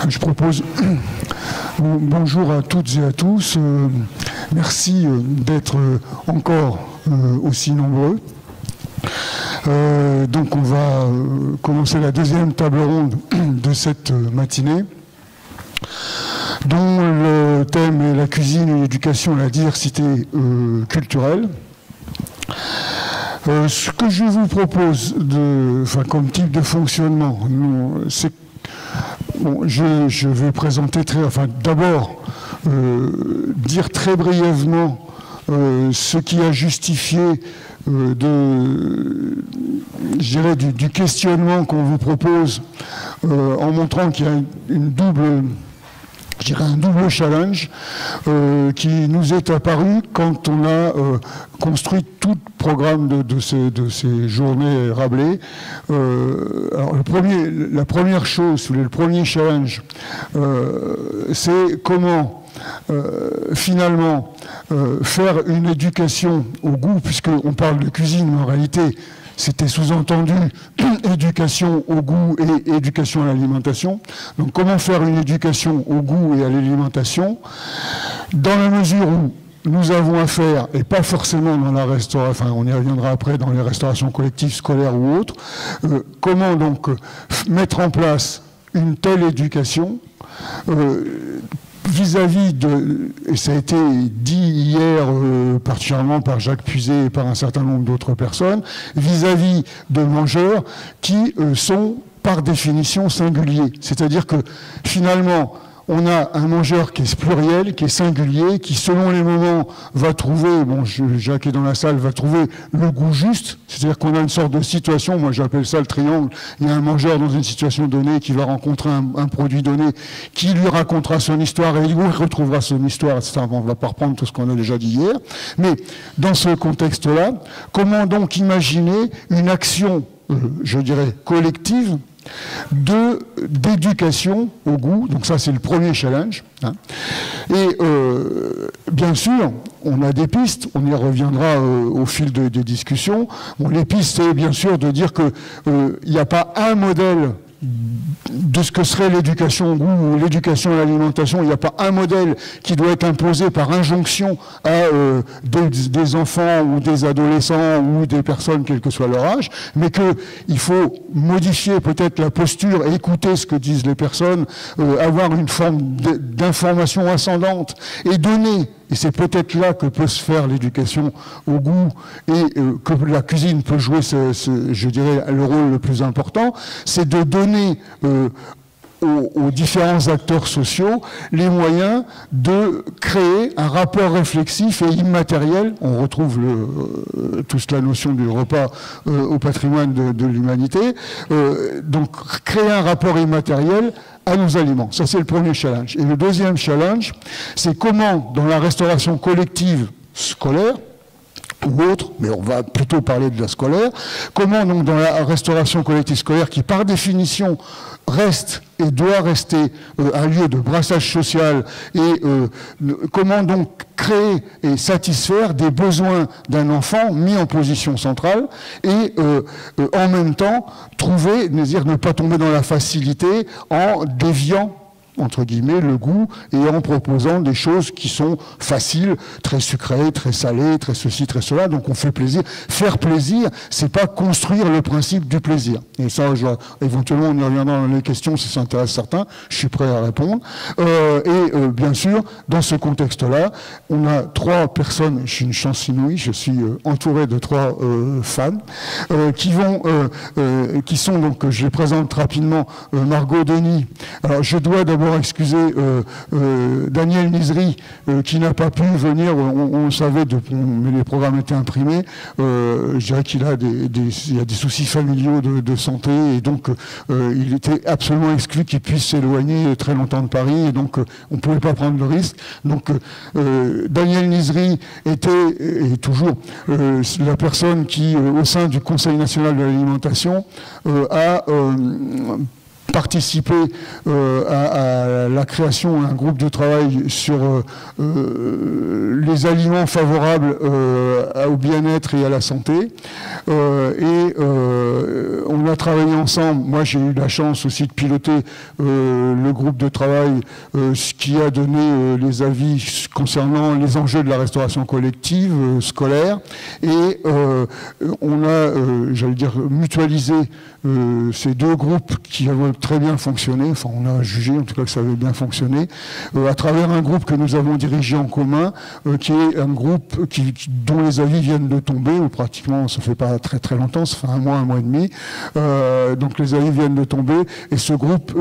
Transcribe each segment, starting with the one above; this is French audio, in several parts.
que je propose. Bonjour à toutes et à tous. Merci d'être encore aussi nombreux. Donc on va commencer la deuxième table ronde de cette matinée, dont le thème est la cuisine et l'éducation à la diversité culturelle. Ce que je vous propose comme type de fonctionnement, c'est je vais présenter d'abord dire très brièvement ce qui a justifié du questionnement qu'on vous propose, en montrant qu'il y a un double challenge qui nous est apparu quand on a construit tout le programme de ces journées Rabelais. Alors la première chose, le premier challenge, c'est comment finalement faire une éducation au goût, puisqu'on parle de cuisine, mais en réalité c'était sous-entendu éducation au goût et éducation à l'alimentation. Donc comment faire une éducation au goût et à l'alimentation dans la mesure où nous avons affaire, et pas forcément dans la restauration, on y reviendra après, dans les restaurations collectives, scolaires ou autres, comment donc mettre en place une telle éducation vis-à-vis de, et ça a été dit hier particulièrement par Jacques Puiset et par un certain nombre d'autres personnes, vis-à-vis de mangeurs qui sont par définition singuliers. C'est-à-dire que finalement, on a un mangeur qui est pluriel, qui est singulier, qui selon les moments va trouver, Jacques est dans la salle, va trouver le goût juste, c'est-à-dire qu'on a une sorte de situation, moi j'appelle ça le triangle, il y a un mangeur dans une situation donnée qui va rencontrer un produit donné, qui lui racontera son histoire et il retrouvera son histoire, etc. On ne va pas reprendre tout ce qu'on a déjà dit hier, mais dans ce contexte-là, comment donc imaginer une action, je dirais, collective, d'éducation au goût, donc ça c'est le premier challenge. Et bien sûr, on a des pistes, on y reviendra au fil des discussions. Les pistes, c'est bien sûr de dire qu'il n'y a pas un modèle de ce que serait l'éducation au goût ou l'éducation à l'alimentation. Il n'y a pas un modèle qui doit être imposé par injonction à des enfants ou des adolescents ou des personnes, quel que soit leur âge, mais qu'il faut modifier peut-être la posture et écouter ce que disent les personnes, avoir une forme d'information ascendante et donner. Et c'est peut-être là que peut se faire l'éducation au goût et que la cuisine peut jouer, je dirais, le rôle le plus important, c'est de donner aux différents acteurs sociaux les moyens de créer un rapport réflexif et immatériel. On retrouve toute la notion du repas au patrimoine de l'humanité. Donc créer un rapport immatériel à nos aliments. Ça, c'est le premier challenge. Et le deuxième challenge, c'est comment, dans la restauration collective scolaire, ou autre, mais on va plutôt parler de la scolaire, comment donc dans la restauration collective scolaire, qui par définition reste et doit rester un lieu de brassage social, et comment donc créer et satisfaire des besoins d'un enfant mis en position centrale, et en même temps trouver, ne pas tomber dans la facilité en déviant entre guillemets, le goût, et en proposant des choses qui sont faciles, très sucrées, très salées, très ceci, très cela. Donc on fait plaisir. Faire plaisir, c'est pas construire le principe du plaisir. Et ça, éventuellement, on y reviendra dans les questions si ça intéresse certains. Je suis prêt à répondre. Bien sûr, dans ce contexte-là, on a trois personnes, j'ai une chance inouïe, je suis entouré de trois fans, qui sont donc, je les présente rapidement, Margot Denis. Alors, je dois d'abord excuser Daniel Nizri qui n'a pas pu venir, on le savait, mais les programmes étaient imprimés. Je dirais qu'il a il y a des soucis familiaux de santé et donc il était absolument exclu qu'il puisse s'éloigner très longtemps de Paris et donc on ne pouvait pas prendre le risque. Donc Daniel Nizri était et toujours la personne qui, au sein du Conseil national de l'alimentation, a participer à la création d'un groupe de travail sur les aliments favorables au bien-être et à la santé. On a travaillé ensemble. Moi, j'ai eu la chance aussi de piloter le groupe de travail, ce qui a donné les avis concernant les enjeux de la restauration collective scolaire. Et on a, j'allais dire, mutualisé ces deux groupes qui avaient très bien fonctionné, enfin on a jugé en tout cas que ça avait bien fonctionné, à travers un groupe que nous avons dirigé en commun, qui est un groupe dont les avis viennent de tomber, ou pratiquement ça fait pas très très longtemps, ça fait un mois et demi, donc les avis viennent de tomber, et ce groupe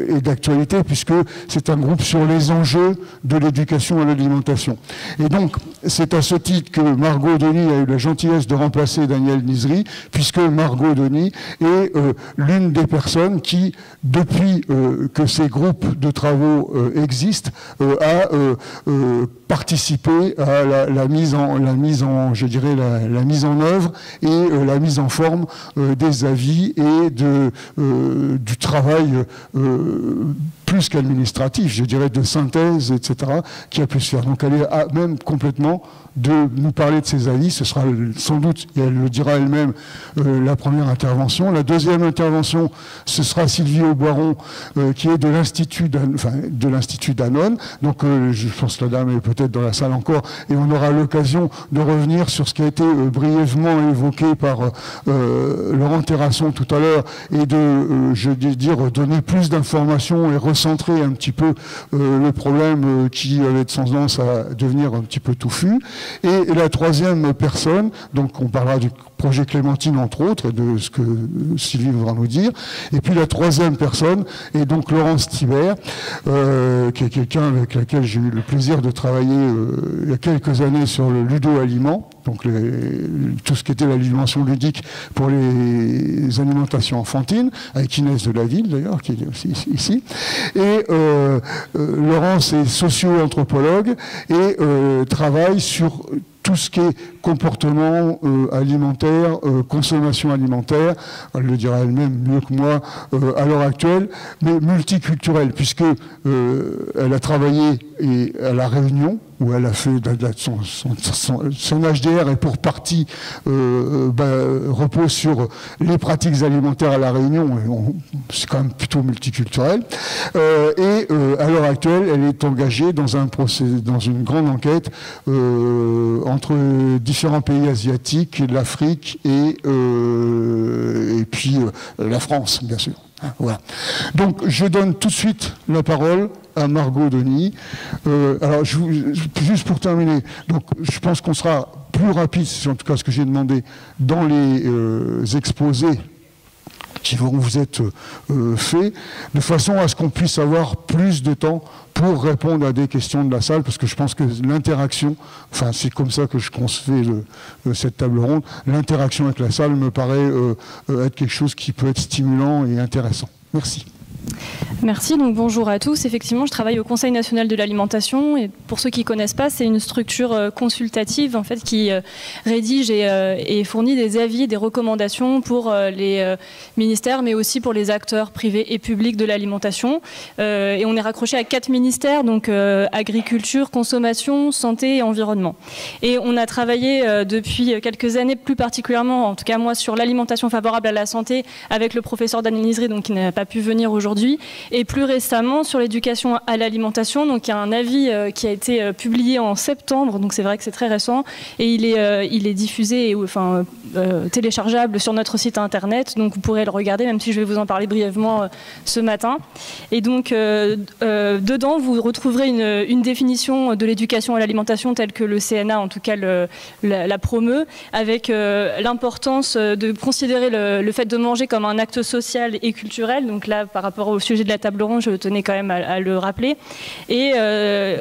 est d'actualité puisque c'est un groupe sur les enjeux de l'éducation à l'alimentation. Et donc c'est à ce titre que Margot Denis a eu la gentillesse de remplacer Daniel Nizri, puisque Margot Denis est l'une des personnes qui, depuis que ces groupes de travaux existent, a participé à la mise en œuvre et la mise en forme des avis et du travail plus qu'administratif, je dirais de synthèse, etc., qui a pu se faire. Donc elle est même complètement de nous parler de ses avis. Ce sera sans doute, et elle le dira elle-même, la première intervention. La deuxième intervention, ce sera Sylvie Auboiron, qui est de l'Institut Danone. Donc je pense que la dame est peut-être dans la salle encore, et on aura l'occasion de revenir sur ce qui a été brièvement évoqué par Laurent Terrasson tout à l'heure, et de, je veux dire, donner plus d'informations et recentrer un petit peu le problème qui avait tendance à devenir un petit peu touffu. Et la troisième personne, donc on parlera du projet Clémentine entre autres, et de ce que Sylvie voudra nous dire. Et puis la troisième personne est donc Laurence Thibert, qui est quelqu'un avec laquelle j'ai eu le plaisir de travailler il y a quelques années sur le ludo-aliment, donc tout ce qui était la dimension ludique pour les alimentations enfantines, avec Inès de la Ville d'ailleurs, qui est aussi ici. Et Laurence est socio-anthropologue et travaille sur tout ce qui est comportement alimentaire, consommation alimentaire, elle le dira elle-même mieux que moi à l'heure actuelle, mais multiculturelle, puisque elle a travaillé à La Réunion, où elle a fait son HDR, et pour partie repose sur les pratiques alimentaires à La Réunion, c'est quand même plutôt multiculturel, et à l'heure actuelle, elle est engagée dans une grande enquête entre différents pays asiatiques, l'Afrique et puis la France, bien sûr. Voilà. Donc je donne tout de suite la parole à Margot Denis. Alors juste pour terminer, donc je pense qu'on sera plus rapide, c'est en tout cas ce que j'ai demandé, dans les exposés qui vont vous être faits, de façon à ce qu'on puisse avoir plus de temps pour répondre à des questions de la salle, parce que je pense que l'interaction, enfin c'est comme ça que je concevais cette table ronde, l'interaction avec la salle me paraît être quelque chose qui peut être stimulant et intéressant. Merci. Merci, donc bonjour à tous. Effectivement, je travaille au Conseil national de l'alimentation, et pour ceux qui ne connaissent pas, c'est une structure consultative en fait, qui rédige et fournit des avis, des recommandations pour les ministères, mais aussi pour les acteurs privés et publics de l'alimentation. Et on est raccroché à 4 ministères, donc agriculture, consommation, santé et environnement. Et on a travaillé depuis quelques années, plus particulièrement, en tout cas moi, sur l'alimentation favorable à la santé, avec le professeur Daniel Nizri, donc qui n'a pas pu venir aujourd'hui, et plus récemment sur l'éducation à l'alimentation. Donc il y a un avis qui a été publié en septembre, donc c'est vrai que c'est très récent, et il est diffusé, enfin téléchargeable sur notre site internet, donc vous pourrez le regarder, même si je vais vous en parler brièvement ce matin. Et donc dedans vous retrouverez une définition de l'éducation à l'alimentation telle que le CNA en tout cas la promeut, avec l'importance de considérer le fait de manger comme un acte social et culturel. Donc là, par rapport au sujet de la table ronde, je tenais quand même à le rappeler. Et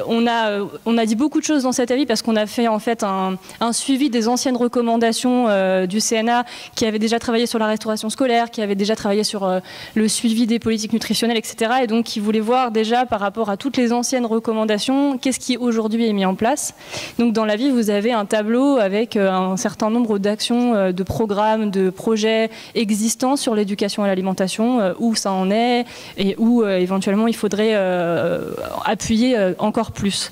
on a dit beaucoup de choses dans cet avis parce qu'on a fait en fait un suivi des anciennes recommandations du CNA qui avait déjà travaillé sur la restauration scolaire, qui avait déjà travaillé sur le suivi des politiques nutritionnelles, etc. Et donc qui voulait voir déjà par rapport à toutes les anciennes recommandations, qu'est-ce qui aujourd'hui est mis en place. Donc dans l'avis, vous avez un tableau avec un certain nombre d'actions, de programmes, de projets existants sur l'éducation à l'alimentation, où ça en est et où éventuellement il faudrait appuyer encore plus.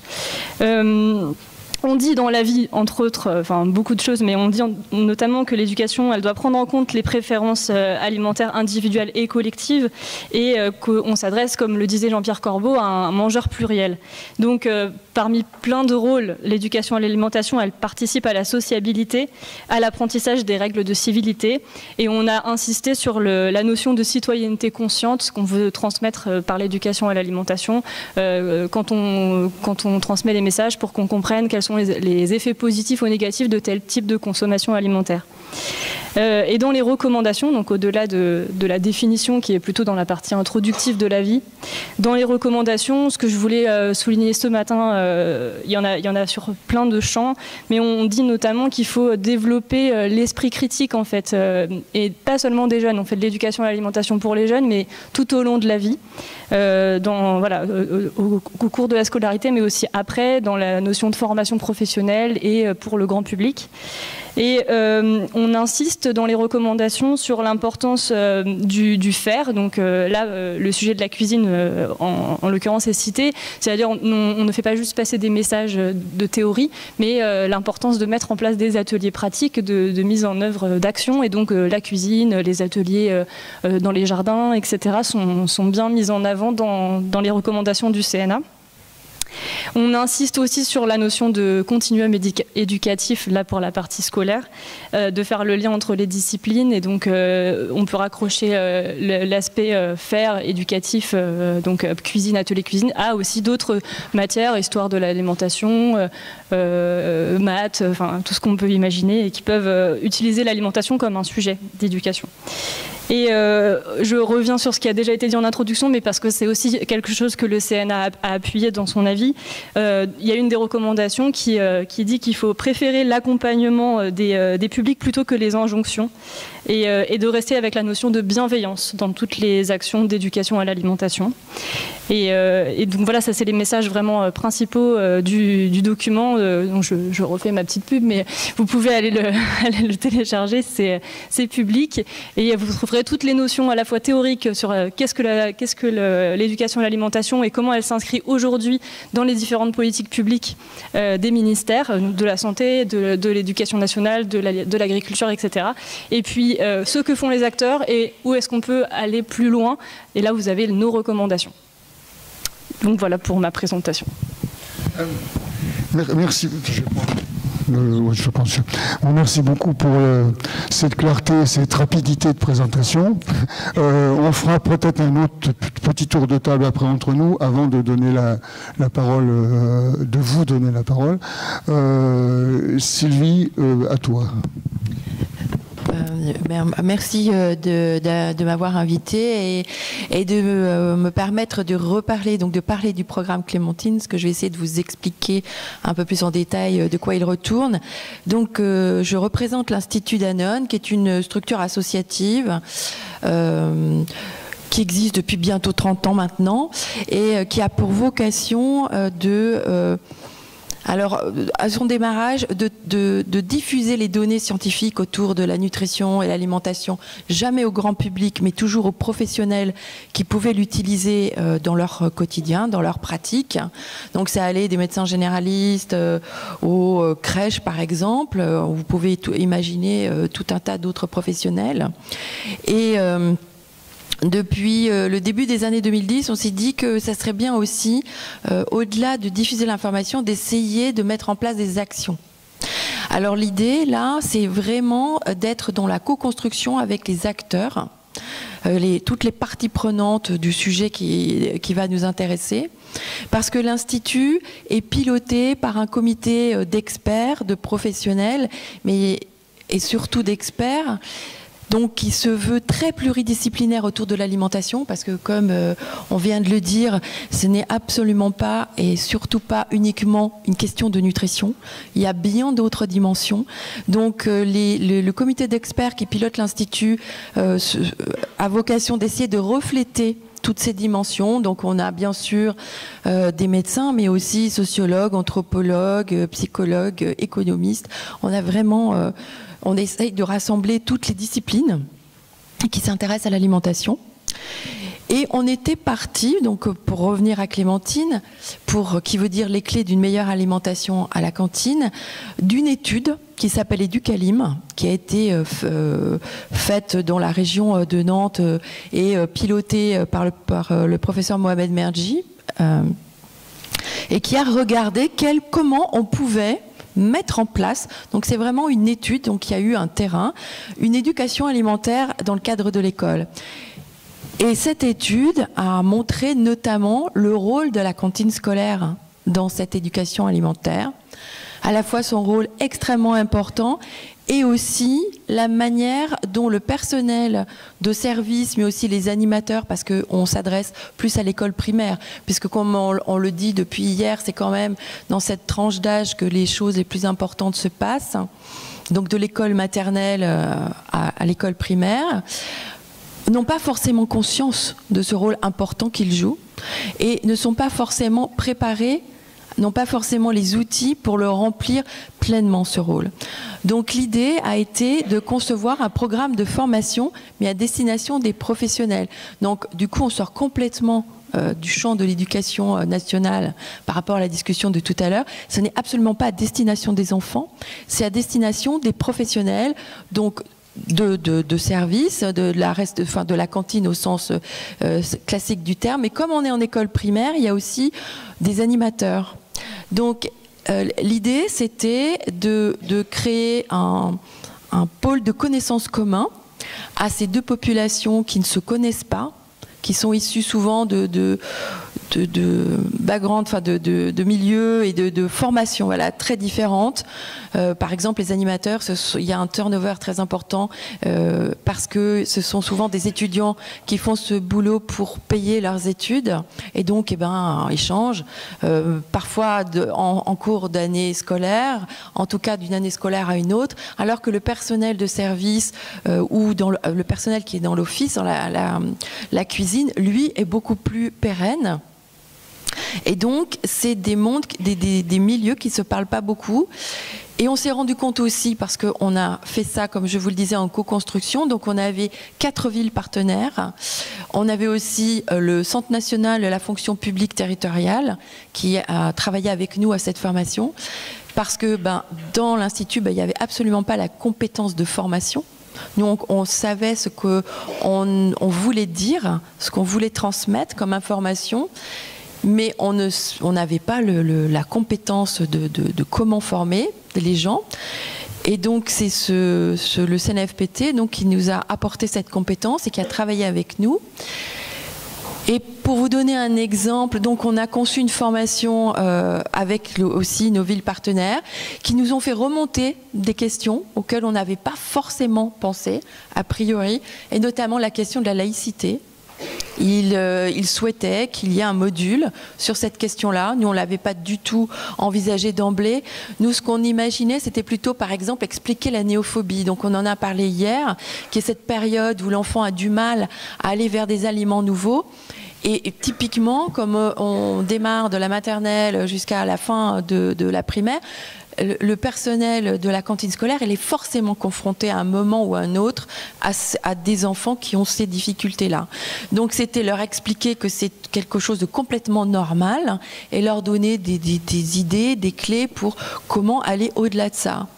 On dit dans l'avis, entre autres, beaucoup de choses, mais on dit notamment que l'éducation, elle doit prendre en compte les préférences alimentaires individuelles et collectives, et qu'on s'adresse, comme le disait Jean-Pierre Corbeau, à un mangeur pluriel. Donc, parmi plein de rôles, l'éducation à l'alimentation, elle participe à la sociabilité, à l'apprentissage des règles de civilité, et on a insisté sur la notion de citoyenneté consciente qu'on veut transmettre par l'éducation à l'alimentation, quand on transmet les messages pour qu'on comprenne quels sont les effets positifs ou négatifs de tel type de consommation alimentaire. Et dans les recommandations, donc au-delà de la définition qui est plutôt dans la partie introductive de l'avis, dans les recommandations, ce que je voulais souligner ce matin, il y en a sur plein de champs, mais on dit notamment qu'il faut développer l'esprit critique en fait, et pas seulement des jeunes. On fait de l'éducation à l'alimentation pour les jeunes, mais tout au long de la vie, au cours de la scolarité, mais aussi après, dans la notion de formation professionnelle et pour le grand public. Et on insiste dans les recommandations sur l'importance du faire. Donc là, le sujet de la cuisine, en l'occurrence, est cité. C'est-à-dire, on ne fait pas juste passer des messages de théorie, mais l'importance de mettre en place des ateliers pratiques de mise en œuvre d'actions. Et donc, la cuisine, les ateliers dans les jardins, etc., sont bien mis en avant dans les recommandations du CNA. On insiste aussi sur la notion de continuum éducatif, là pour la partie scolaire, de faire le lien entre les disciplines, et donc on peut raccrocher l'aspect faire éducatif, donc cuisine, atelier cuisine, à aussi d'autres matières, histoire de l'alimentation, maths, enfin tout ce qu'on peut imaginer, et qui peuvent utiliser l'alimentation comme un sujet d'éducation. Et je reviens sur ce qui a déjà été dit en introduction, mais parce que c'est aussi quelque chose que le CNA a appuyé dans son avis. Il y a une des recommandations qui dit qu'il faut préférer l'accompagnement des publics plutôt que les injonctions, et de rester avec la notion de bienveillance dans toutes les actions d'éducation à l'alimentation. Et donc voilà, ça c'est les messages vraiment principaux du document. Donc je refais ma petite pub, mais vous pouvez aller le télécharger, c'est public, et vous trouverez toutes les notions à la fois théoriques sur qu'est-ce que l'éducation à l'alimentation et comment elle s'inscrit aujourd'hui dans les différentes politiques publiques des ministères, de la santé, de l'éducation nationale, de l'agriculture, etc. Et puis ce que font les acteurs et où est-ce qu'on peut aller plus loin. Et là, vous avez nos recommandations. Donc voilà pour ma présentation. Merci. Je pense. Bon, merci beaucoup pour cette clarté, cette rapidité de présentation. On fera peut-être un autre petit tour de table après entre nous, avant de donner la parole, de vous donner la parole. Sylvie, à toi. Merci de m'avoir invité et de me permettre de reparler, donc de parler du programme Clémentine, ce que je vais essayer de vous expliquer un peu plus en détail de quoi il retourne. Donc je représente l'Institut Danone, qui est une structure associative qui existe depuis bientôt 30 ans maintenant, et qui a pour vocation alors, à son démarrage, de diffuser les données scientifiques autour de la nutrition et l'alimentation, jamais au grand public, mais toujours aux professionnels qui pouvaient l'utiliser dans leur quotidien, dans leur pratique. Donc, ça allait des médecins généralistes aux crèches, par exemple. Vous pouvez imaginer tout un tas d'autres professionnels. Et depuis le début des années 2010, on s'est dit que ça serait bien aussi, au-delà de diffuser l'information, d'essayer de mettre en place des actions. Alors l'idée, là, c'est vraiment d'être dans la co-construction avec les acteurs, toutes les parties prenantes du sujet qui va nous intéresser, parce que l'Institut est piloté par un comité d'experts, de professionnels, et surtout d'experts, donc qui se veut très pluridisciplinaire autour de l'alimentation, parce que comme on vient de le dire, ce n'est absolument pas et surtout pas uniquement une question de nutrition. Il y a bien d'autres dimensions. Donc le comité d'experts qui pilote l'Institut a vocation d'essayer de refléter toutes ces dimensions. Donc on a bien sûr des médecins, mais aussi sociologues, anthropologues, psychologues, économistes. On a vraiment... on essaye de rassembler toutes les disciplines qui s'intéressent à l'alimentation. Et on était parti, donc pour revenir à Clémentine, qui veut dire les clés d'une meilleure alimentation à la cantine, d'une étude qui s'appelle Educalim, qui a été faite dans la région de Nantes et pilotée par le professeur Mohamed Merji, et qui a regardé comment on pouvait mettre en place, donc c'est vraiment une étude, donc il y a eu un terrain, une éducation alimentaire dans le cadre de l'école. Et cette étude a montré notamment le rôle de la cantine scolaire dans cette éducation alimentaire, à la fois son rôle extrêmement important et aussi la manière dont le personnel de service, mais aussi les animateurs, parce qu'on s'adresse plus à l'école primaire, puisque comme on le dit depuis hier, c'est quand même dans cette tranche d'âge que les choses les plus importantes se passent, donc de l'école maternelle à l'école primaire, n'ont pas forcément conscience de ce rôle important qu'ils jouent et ne sont pas forcément préparés, n'ont pas forcément les outils pour le remplir pleinement, ce rôle. Donc l'idée a été de concevoir un programme de formation, mais à destination des professionnels. Donc du coup, on sort complètement du champ de l'éducation nationale par rapport à la discussion de tout à l'heure. Ce n'est absolument pas à destination des enfants, c'est à destination des professionnels, donc de service, de la cantine au sens classique du terme. Et comme on est en école primaire, il y a aussi des animateurs. Donc l'idée, c'était de créer un pôle de connaissances communs à ces deux populations qui ne se connaissent pas, qui sont issues souvent de background, enfin de milieux et de formations, voilà, très différentes. Par exemple, les animateurs, il y a un turnover très important parce que ce sont souvent des étudiants qui font ce boulot pour payer leurs études et donc ils changent parfois en cours d'année scolaire, en tout cas d'une année scolaire à une autre, alors que le personnel de service ou le personnel qui est dans l'office, dans la cuisine, lui est beaucoup plus pérenne. Et donc, c'est des mondes, des milieux qui ne se parlent pas beaucoup. Et on s'est rendu compte aussi, parce qu'on a fait ça, comme je vous le disais, en co-construction, donc on avait 4 villes partenaires. On avait aussi le Centre national de la fonction publique territoriale, qui a travaillé avec nous à cette formation, parce que dans l'Institut, il n'y avait absolument pas la compétence de formation. Nous, on savait ce qu'on voulait dire, ce qu'on voulait transmettre comme information, mais on n'avait pas la compétence de comment former les gens. Et donc, c'est le CNFPT qui nous a apporté cette compétence et qui a travaillé avec nous. Et pour vous donner un exemple, donc on a conçu une formation avec aussi nos villes partenaires qui nous ont fait remonter des questions auxquelles on n'avait pas forcément pensé, a priori, et notamment la question de la laïcité. Il souhaitait qu'il y ait un module sur cette question-là. Nous, on ne l'avait pas du tout envisagé d'emblée. Nous, ce qu'on imaginait, c'était plutôt, par exemple, expliquer la néophobie. Donc, on en a parlé hier, qui est cette période où l'enfant a du mal à aller vers des aliments nouveaux. Et typiquement, comme on démarre de la maternelle jusqu'à la fin de la primaire, le personnel de la cantine scolaire, il est forcément confronté à un moment ou à un autre à des enfants qui ont ces difficultés-là. Donc c'était leur expliquer que c'est quelque chose de complètement normal et leur donner des idées, des clés pour comment aller au-delà de ça.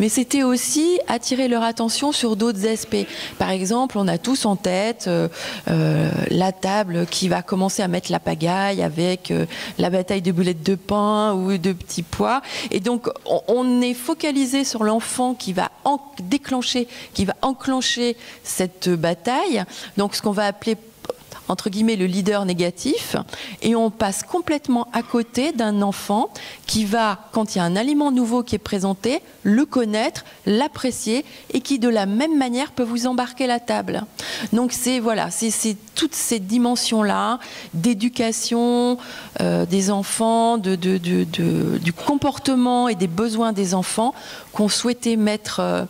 Mais c'était aussi attirer leur attention sur d'autres aspects. Par exemple, on a tous en tête la table qui va commencer à mettre la pagaille avec la bataille de boulettes de pain ou de petits pois. Et donc, on est focalisé sur l'enfant qui va enclencher cette bataille. Donc, ce qu'on va appeler entre guillemets, le leader négatif, et on passe complètement à côté d'un enfant qui va, quand il y a un aliment nouveau qui est présenté, le connaître, l'apprécier, et qui de la même manière peut vous embarquer la table. Donc c'est voilà, c'est toutes ces dimensions-là d'éducation des enfants, du comportement et des besoins des enfants qu'on souhaitait mettre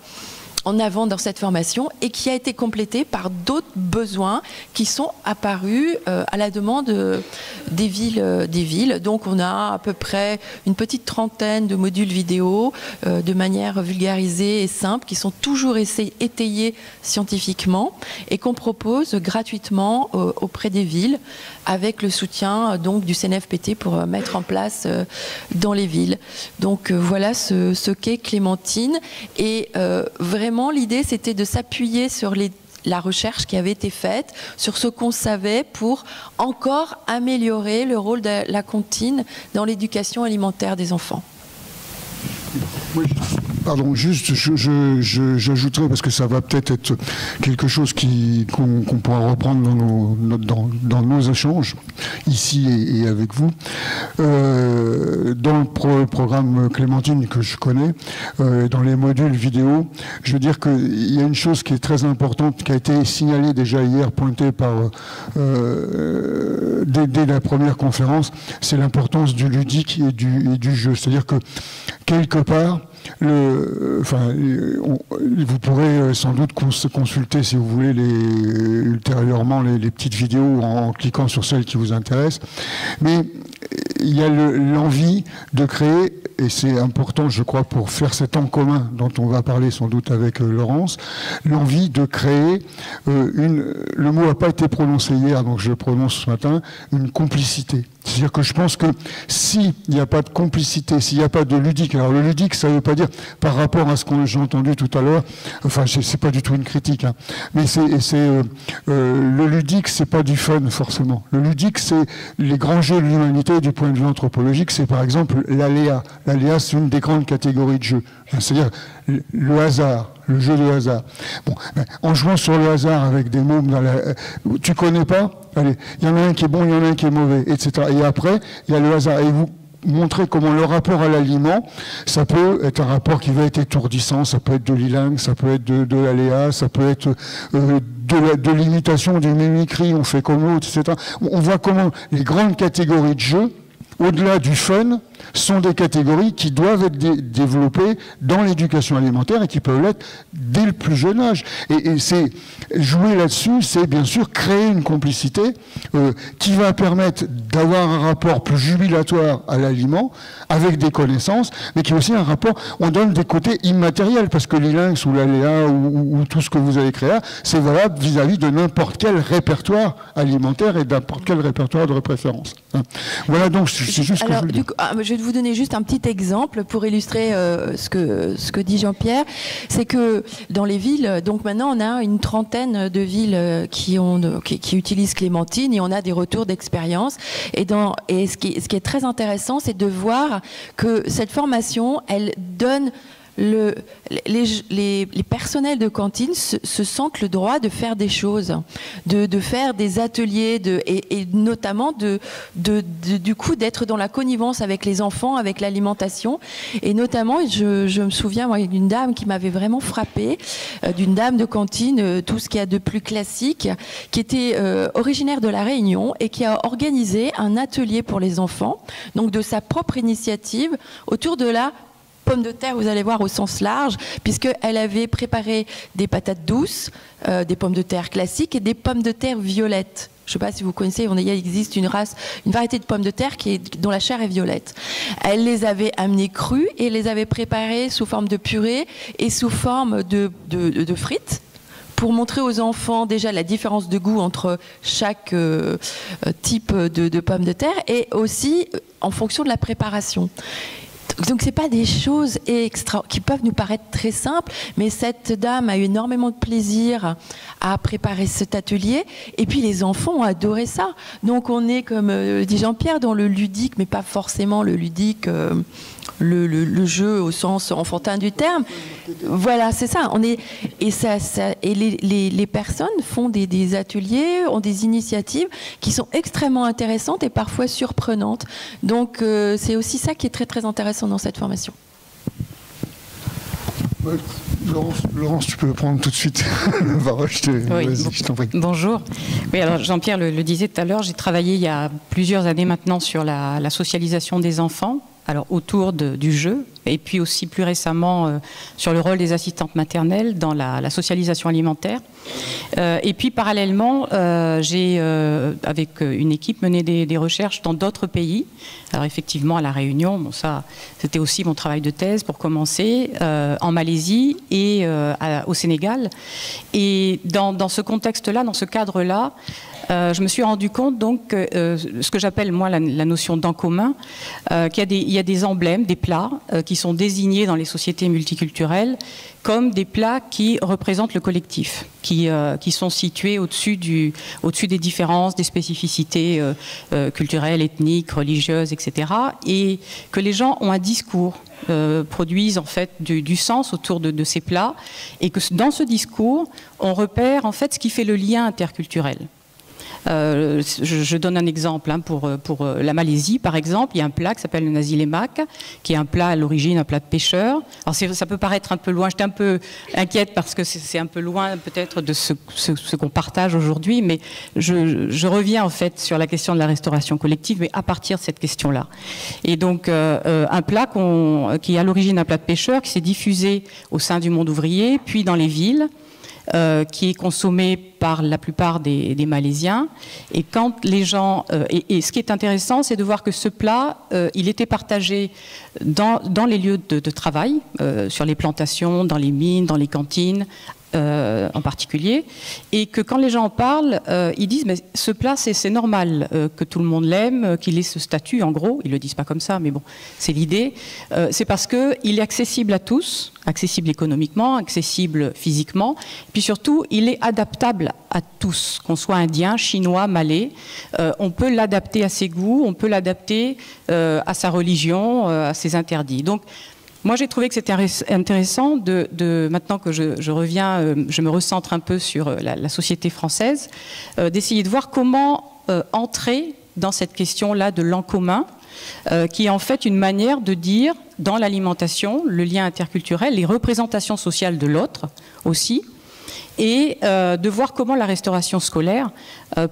en avant dans cette formation et qui a été complétée par d'autres besoins qui sont apparus à la demande des villes. Donc on a à peu près une petite trentaine de modules vidéo de manière vulgarisée et simple qui sont toujours étayés scientifiquement et qu'on propose gratuitement auprès des villes avec le soutien donc du CNFPT pour mettre en place dans les villes. Donc voilà ce qu'est Clémentine et vraiment l'idée c'était de s'appuyer sur la recherche qui avait été faite, sur ce qu'on savait pour encore améliorer le rôle de la cantine dans l'éducation alimentaire des enfants. Oui. Pardon, juste, j'ajouterais, parce que ça va peut-être être quelque chose qu'on pourra reprendre dans nos échanges, ici et avec vous. Dans le programme Clémentine que je connais, dans les modules vidéo, je veux dire qu'il y a une chose qui est très importante, qui a été signalée déjà hier, pointée par dès la première conférence, c'est l'importance du ludique et du jeu. C'est-à-dire que, quelque part, vous pourrez sans doute consulter, si vous voulez, ultérieurement les petites vidéos en cliquant sur celles qui vous intéressent. Mais il y a l'envie de créer, et c'est important, je crois, pour faire cet temps commun dont on va parler sans doute avec Laurence, l'envie de créer le mot n'a pas été prononcé hier, donc je le prononce ce matin, une complicité. C'est-à-dire que je pense que s'il n'y a pas de complicité, s'il n'y a pas de ludique, alors le ludique, ça ne veut pas dire, par rapport à ce que j'ai entendu tout à l'heure, enfin, c'est pas du tout une critique, hein, mais le ludique, c'est pas du fun, forcément. Le ludique, c'est les grands jeux de l'humanité du point de vue anthropologique, c'est par exemple l'aléa. L'aléa, c'est une des grandes catégories de jeux. C'est-à-dire le hasard, le jeu de hasard. Bon, en jouant sur le hasard avec des mômes tu connais pas? Allez, il y en a un qui est bon, il y en a un qui est mauvais, etc. Et après, il y a le hasard. Et vous montrez comment le rapport à l'aliment, ça peut être un rapport qui va être étourdissant, ça peut être de l'ilingue, ça peut être de l'aléa, ça peut être de l'imitation, du mimicry, on fait comme l'autre, etc. On voit comment les grandes catégories de jeux, au-delà du fun, sont des catégories qui doivent être développées dans l'éducation alimentaire et qui peuvent l'être dès le plus jeune âge. Et c'est jouer là-dessus, c'est bien sûr créer une complicité qui va permettre d'avoir un rapport plus jubilatoire à l'aliment, avec des connaissances, mais qui est aussi un rapport, on donne des côtés immatériels, parce que l'ilinx ou l'aléa ou tout ce que vous avez créé, c'est valable vis-à-vis de n'importe quel répertoire alimentaire et n'importe quel répertoire de préférence. Voilà, donc c'est juste ce que je veux dire. Je vais vous donner juste un petit exemple pour illustrer ce que dit Jean-Pierre. C'est que dans les villes, donc maintenant on a une trentaine de villes qui utilisent Clémentine et on a des retours d'expérience. Et ce qui est très intéressant, c'est de voir que cette formation, elle donne les personnels de cantine se sentent le droit de faire des choses, de faire des ateliers, et notamment du coup d'être dans la connivence avec les enfants, avec l'alimentation. Et notamment, je me souviens d'une dame qui m'avait vraiment frappée, d'une dame de cantine, tout ce qu'il y a de plus classique, qui était originaire de La Réunion et qui a organisé un atelier pour les enfants, donc de sa propre initiative, autour de la pommes de terre, vous allez voir, au sens large, puisqu'elle avait préparé des patates douces, des pommes de terre classiques et des pommes de terre violettes. Je ne sais pas si vous connaissez, il existe une variété de pommes de terre dont la chair est violette. Elle les avait amenées crues et les avait préparées sous forme de purée et sous forme de frites, pour montrer aux enfants déjà la différence de goût entre chaque type de pommes de terre et aussi en fonction de la préparation. Donc c'est pas des choses qui peuvent nous paraître très simples, mais cette dame a eu énormément de plaisir à préparer cet atelier, et puis les enfants ont adoré ça. Donc on est, comme dit Jean-Pierre, dans le ludique, mais pas forcément le ludique le jeu au sens enfantin du terme. Voilà, c'est ça. Et les personnes font des ateliers, ont des initiatives qui sont extrêmement intéressantes et parfois surprenantes. Donc c'est aussi ça qui est très très intéressant dans cette formation. Laurence, tu peux prendre tout de suite la parole, je t'en prie. Bonjour. Oui, alors Jean-Pierre le disait tout à l'heure, j'ai travaillé il y a plusieurs années maintenant sur la socialisation des enfants, alors autour du jeu, et puis aussi plus récemment sur le rôle des assistantes maternelles dans la socialisation alimentaire. Et puis parallèlement, j'ai avec une équipe mené des recherches dans d'autres pays. Alors effectivement à La Réunion, bon, ça c'était aussi mon travail de thèse pour commencer, en Malaisie et au Sénégal. Et dans ce contexte-là, dans ce cadre-là, je me suis rendu compte donc ce que j'appelle moi la notion d'en commun, qu'il y a des emblèmes, des plats qui sont désignés dans les sociétés multiculturelles comme des plats qui représentent le collectif, qui sont situés au-dessus des différences, des spécificités culturelles, ethniques, religieuses, etc. Et que les gens ont un discours, produisent en fait du sens autour de ces plats, et que dans ce discours, on repère en fait ce qui fait le lien interculturel. Je donne un exemple pour la Malaisie, par exemple. Il y a un plat qui s'appelle le nasi lemak, qui est un plat à l'origine, un plat de pêcheur. Alors ça peut paraître un peu loin, j'étais un peu inquiète parce que c'est un peu loin peut-être de ce qu'on partage aujourd'hui, mais je reviens en fait sur la question de la restauration collective, mais à partir de cette question-là. Et donc un plat qui est à l'origine un plat de pêcheur, qui s'est diffusé au sein du monde ouvrier, puis dans les villes, qui est consommé par la plupart des Malaisiens. Et quand les gens... et ce qui est intéressant, c'est de voir que ce plat, il était partagé dans les lieux de travail, sur les plantations, dans les mines, dans les cantines, en particulier, et que quand les gens en parlent, ils disent mais ce plat c'est normal que tout le monde l'aime, qu'il ait ce statut, en gros, ils le disent pas comme ça, mais bon, c'est l'idée. C'est parce que il est accessible à tous, accessible économiquement, accessible physiquement, puis surtout il est adaptable à tous, qu'on soit indien, chinois, malais, on peut l'adapter à ses goûts, on peut l'adapter à sa religion, à ses interdits. Donc moi, j'ai trouvé que c'était intéressant maintenant que je reviens, je me recentre un peu sur la société française, d'essayer de voir comment entrer dans cette question-là de l'en commun, qui est en fait une manière de dire, dans l'alimentation, le lien interculturel, les représentations sociales de l'autre aussi, et de voir comment la restauration scolaire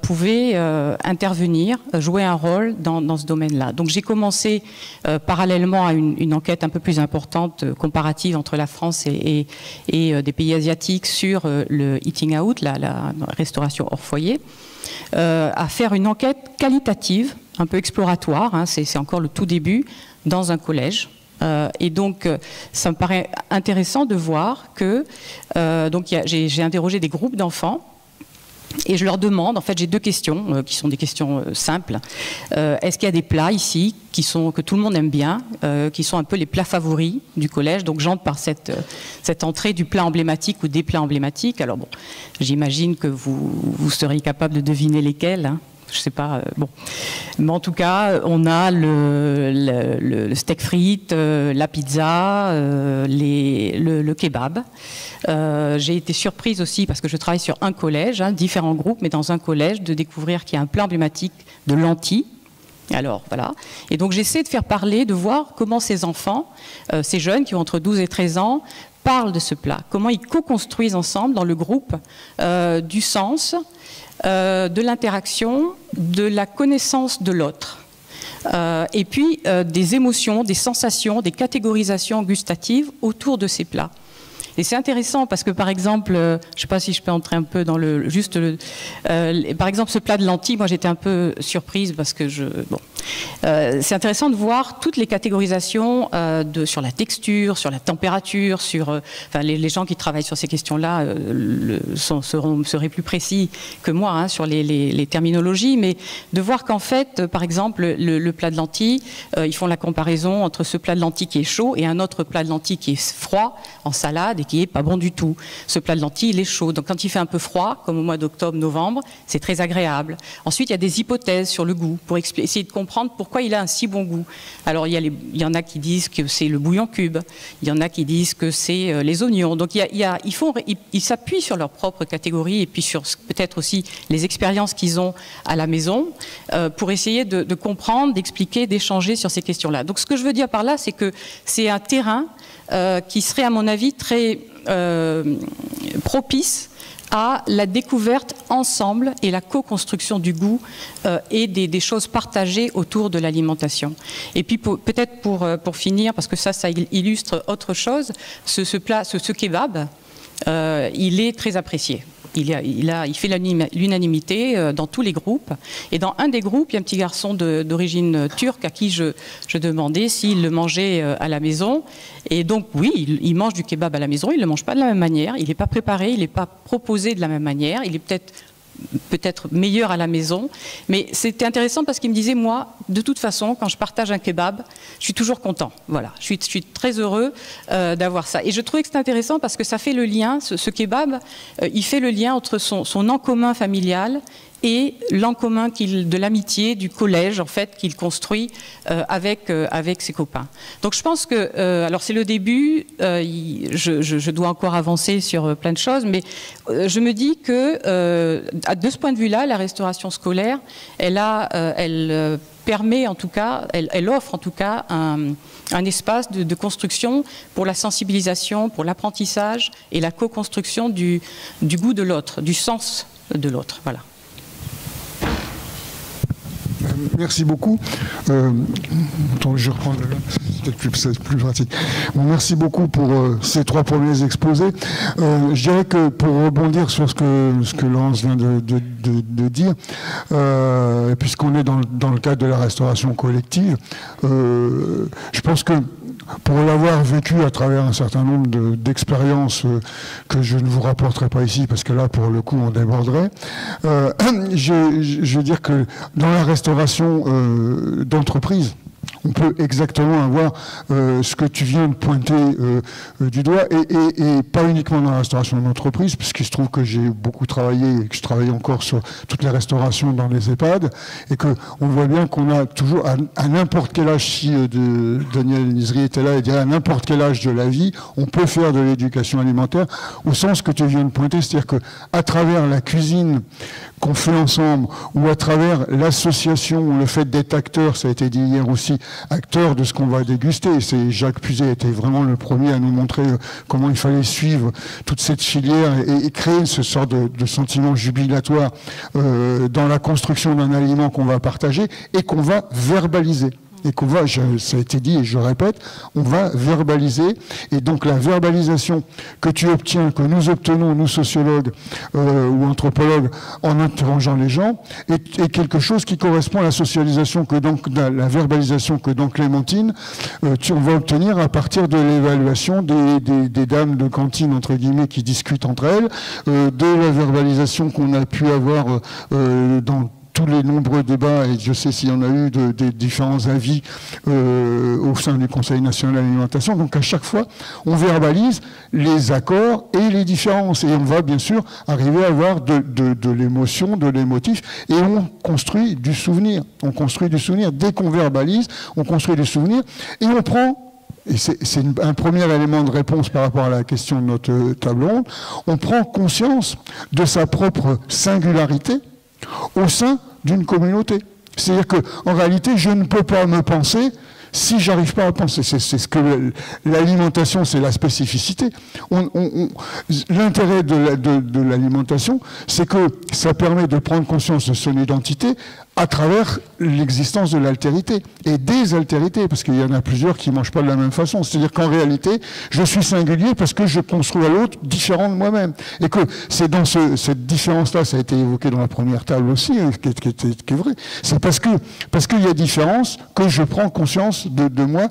pouvait intervenir, jouer un rôle dans ce domaine-là. Donc j'ai commencé parallèlement à une enquête un peu plus importante, comparative entre la France et des pays asiatiques sur le eating out, la restauration hors foyer, à faire une enquête qualitative, un peu exploratoire, hein, c'est encore le tout début, dans un collège. Et donc, ça me paraît intéressant de voir que j'ai interrogé des groupes d'enfants et je leur demande, en fait, j'ai deux questions qui sont des questions simples. Est-ce qu'il y a des plats ici que tout le monde aime bien, qui sont un peu les plats favoris du collège? Donc, j'entre par cette entrée du plat emblématique ou des plats emblématiques. Alors bon, j'imagine que vous seriez capable de deviner lesquels, hein. Je sais pas, bon. Mais en tout cas, on a le steak frites, la pizza, le kebab. J'ai été surprise aussi, parce que je travaille sur un collège, hein, différents groupes, mais dans un collège, de découvrir qu'il y a un plat emblématique de lentilles. Alors, voilà. Et donc, j'essaie de faire parler, de voir comment ces enfants, ces jeunes qui ont entre 12 et 13 ans, parlent de ce plat. Comment ils co-construisent ensemble, dans le groupe, du sens, de l'interaction, de la connaissance de l'autre, et puis des émotions, des sensations, des catégorisations gustatives autour de ces plats. Et c'est intéressant parce que, par exemple, je ne sais pas si je peux entrer un peu dans par exemple, ce plat de lentilles, moi j'étais un peu surprise parce que c'est intéressant de voir toutes les catégorisations sur la texture, sur la température, les gens qui travaillent sur ces questions-là seraient plus précis que moi, hein, sur les terminologies, mais de voir qu'en fait, par exemple, le plat de lentilles, ils font la comparaison entre ce plat de lentilles qui est chaud et un autre plat de lentilles qui est froid, en salade, et qui est pas bon du tout. Ce plat de lentilles, il est chaud. Donc quand il fait un peu froid, comme au mois d'octobre, novembre, c'est très agréable. Ensuite, il y a des hypothèses sur le goût pour essayer de comprendre pourquoi il a un si bon goût. Alors il y en a qui disent que c'est le bouillon cube, il y en a qui disent que c'est les oignons. Donc ils s'appuient sur leur propre catégorie et puis sur peut-être aussi les expériences qu'ils ont à la maison pour essayer de comprendre, d'expliquer, d'échanger sur ces questions-là. Donc ce que je veux dire par là, c'est que c'est un terrain qui serait à mon avis très propice à la découverte ensemble et la co-construction du goût et des choses partagées autour de l'alimentation. Et puis peut-être pour finir, parce que ça illustre autre chose, ce kebab, il est très apprécié. Il fait l'unanimité dans tous les groupes. Et dans un des groupes, il y a un petit garçon d'origine turque à qui je demandais s'il le mangeait à la maison. Et donc, oui, il mange du kebab à la maison, il ne le mange pas de la même manière, il n'est pas préparé, il n'est pas proposé de la même manière, il est peut-être meilleur à la maison. Mais c'était intéressant parce qu'il me disait, moi, de toute façon, quand je partage un kebab, je suis toujours content. Voilà, je suis très heureux d'avoir ça. Et je trouvais que c'était intéressant parce que ça fait le lien, ce kebab, il fait le lien entre son en commun familial et l'en commun de l'amitié, du collège, en fait, qu'il construit avec ses copains. Donc je pense que, alors c'est le début, je dois encore avancer sur plein de choses, mais je me dis que, de ce point de vue-là, la restauration scolaire, elle permet en tout cas, elle offre en tout cas un espace de construction pour la sensibilisation, pour l'apprentissage et la co-construction du goût de l'autre, du sens de l'autre. Voilà. Merci beaucoup. Attends, je reprends c'est plus pratique. Bon, merci beaucoup pour ces 3 premiers exposés. Je dirais que pour rebondir sur ce que Laurence vient de dire, puisqu'on est dans le cadre de la restauration collective, je pense que pour l'avoir vécu à travers un certain nombre d'expériences que je ne vous rapporterai pas ici, parce que là, pour le coup, on déborderait, je veux dire que dans la restauration d'entreprise, on peut exactement avoir ce que tu viens de pointer du doigt, et pas uniquement dans la restauration d'entreprise, puisqu'il se trouve que j'ai beaucoup travaillé et que je travaille encore sur toutes les restaurations dans les EHPAD, et qu'on voit bien qu'on a toujours, à n'importe quel âge, si Daniel Nizri était là, il dirait à n'importe quel âge de la vie, on peut faire de l'éducation alimentaire, au sens que tu viens de pointer, c'est-à-dire qu'à travers la cuisine qu'on fait ensemble, ou à travers l'association, ou le fait d'être acteur, ça a été dit hier aussi, acteur de ce qu'on va déguster. C'est Jacques Puzet était vraiment le premier à nous montrer comment il fallait suivre toute cette filière et créer ce sort de sentiment jubilatoire dans la construction d'un aliment qu'on va partager et qu'on va verbaliser. Et qu'on va, ça a été dit et je répète, on va verbaliser. Et donc la verbalisation que tu obtiens, que nous obtenons, nous sociologues ou anthropologues, en interrogeant les gens, est quelque chose qui correspond à la socialisation, la verbalisation que dans Clémentine, on va obtenir à partir de l'évaluation des dames de cantine, entre guillemets, qui discutent entre elles, de la verbalisation qu'on a pu avoir dans tous les nombreux débats, et je sais s'il y en a eu des différents avis au sein du Conseil national de l'alimentation. Donc à chaque fois, on verbalise les accords et les différences. Et on va bien sûr arriver à avoir de l'émotion, de l'émotif, et on construit du souvenir. On construit du souvenir. Dès qu'on verbalise, on construit des souvenirs, et on prend... Et c'est un premier élément de réponse par rapport à la question de notre table ronde, on prend conscience de sa propre singularité au sein d'une communauté. C'est-à-dire qu'en réalité, je ne peux pas me penser si j'arrive pas à penser. C'est ce que l'alimentation, c'est la spécificité. L'intérêt de l'alimentation, c'est que ça permet de prendre conscience de son identité à travers l'existence de l'altérité et des altérités, parce qu'il y en a plusieurs qui ne mangent pas de la même façon. C'est-à-dire qu'en réalité, je suis singulier parce que je construis à l'autre différent de moi-même. Et que c'est dans cette différence-là, ça a été évoqué dans la première table aussi, qui est vrai. C'est parce qu'il y a différence que je prends conscience de moi,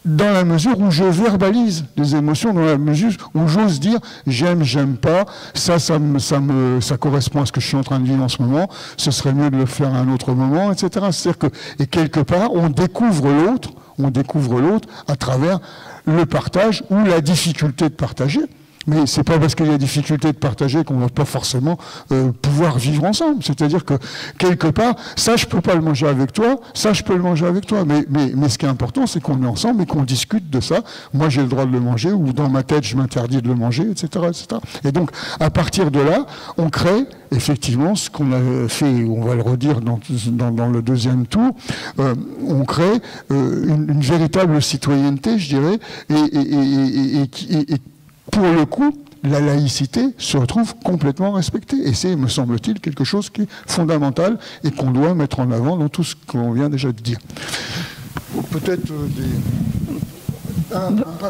dans la mesure où je verbalise les émotions, dans la mesure où j'ose dire j'aime, j'aime pas, ça correspond à ce que je suis en train de vivre en ce moment, ce serait mieux de le faire à un autre moment, etc. C'est-à-dire que, et quelque part, on découvre l'autre à travers le partage ou la difficulté de partager. Mais c'est pas parce qu'il y a difficulté de partager qu'on va pas forcément pouvoir vivre ensemble. C'est-à-dire que quelque part, ça je peux pas le manger avec toi, ça je peux le manger avec toi. Mais ce qui est important, c'est qu'on est ensemble et qu'on discute de ça. Moi j'ai le droit de le manger, ou dans ma tête je m'interdis de le manger, etc., etc. Et donc à partir de là, on crée effectivement ce qu'on a fait, on va le redire dans le deuxième tour, on crée une véritable citoyenneté, je dirais, et pour le coup, la laïcité se retrouve complètement respectée. Et c'est, me semble-t-il, quelque chose qui est fondamental et qu'on doit mettre en avant dans tout ce qu'on vient déjà de dire. Peut-être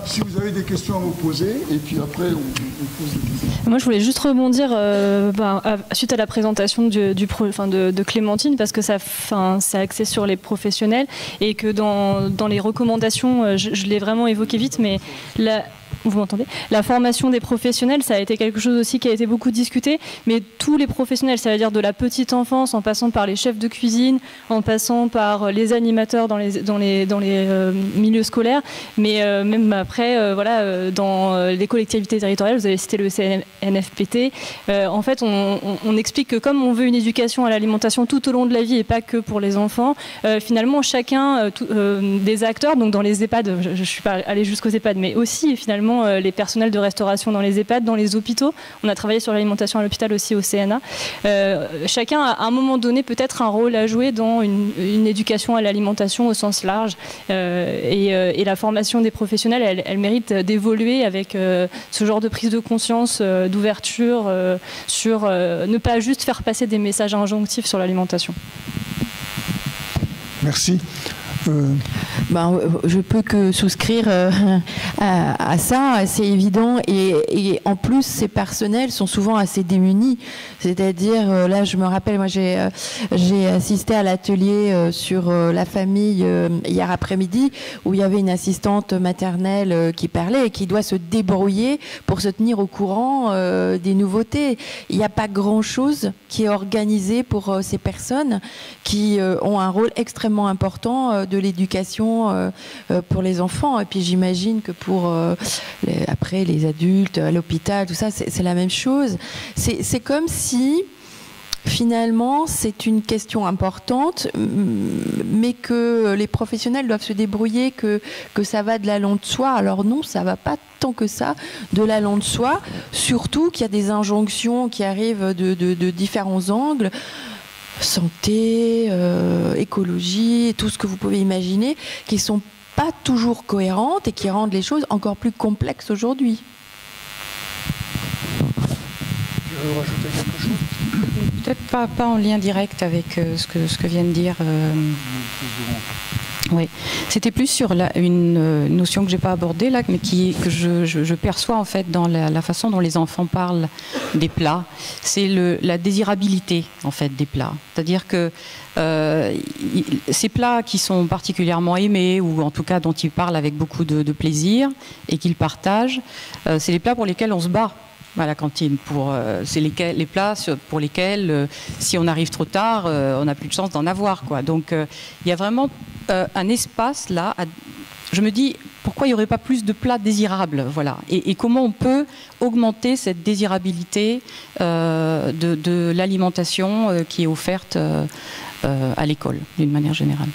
si vous avez des questions à vous poser, et puis après, on pose des questions. Moi, je voulais juste rebondir suite à la présentation de Clémentine, parce que c'est axé sur les professionnels, et que dans les recommandations, je l'ai vraiment évoqué vite, mais vous m'entendez ? La formation des professionnels, ça a été quelque chose aussi qui a été beaucoup discuté, mais tous les professionnels, ça veut dire de la petite enfance, en passant par les chefs de cuisine, en passant par les animateurs dans les milieux scolaires, mais même après, dans les collectivités territoriales, vous avez cité le CNFPT. En fait, on explique que comme on veut une éducation à l'alimentation tout au long de la vie et pas que pour les enfants, finalement, chacun des acteurs, donc dans les EHPAD, je ne suis pas allée jusqu'aux EHPAD, mais aussi finalement les personnels de restauration dans les EHPAD, dans les hôpitaux. On a travaillé sur l'alimentation à l'hôpital aussi au CNA. Chacun a à un moment donné peut-être un rôle à jouer dans une éducation à l'alimentation au sens large. Et la formation des professionnels, elle mérite d'évoluer avec ce genre de prise de conscience, d'ouverture sur ne pas juste faire passer des messages injonctifs sur l'alimentation. Merci. Je peux que souscrire à ça, c'est évident. Et en plus, ces personnels sont souvent assez démunis. C'est-à-dire, là, je me rappelle, moi, j'ai assisté à l'atelier sur la famille hier après-midi, où il y avait une assistante maternelle qui parlait et qui doit se débrouiller pour se tenir au courant des nouveautés. Il n'y a pas grand-chose qui est organisé pour ces personnes qui ont un rôle extrêmement important de l'éducation pour les enfants. Et puis j'imagine que pour après les adultes, à l'hôpital, tout ça, c'est la même chose. C'est comme si finalement c'est une question importante, mais que les professionnels doivent se débrouiller, que ça va de l'allant de soi. Alors non, ça va pas tant que ça de l'allant de soi, surtout qu'il y a des injonctions qui arrivent de différents angles. Santé, écologie, tout ce que vous pouvez imaginer, qui ne sont pas toujours cohérentes et qui rendent les choses encore plus complexes aujourd'hui. Tu veux rajouter quelque chose ? Peut-être pas en lien direct avec ce que vient de dire. Oui, c'était plus sur une notion que j'ai pas abordée là, mais que je perçois en fait dans la façon dont les enfants parlent des plats. C'est la désirabilité en fait des plats. C'est-à-dire que ces plats qui sont particulièrement aimés, ou en tout cas dont ils parlent avec beaucoup de plaisir et qu'ils partagent, c'est les plats pour lesquels on se bat à la cantine. C'est les plats pour lesquels, si on arrive trop tard, on n'a plus de chance d'en avoir, quoi. Donc il y a vraiment un espace là. Je me dis, pourquoi il n'y aurait pas plus de plats désirables, voilà. Et comment on peut augmenter cette désirabilité de l'alimentation qui est offerte à l'école, d'une manière générale.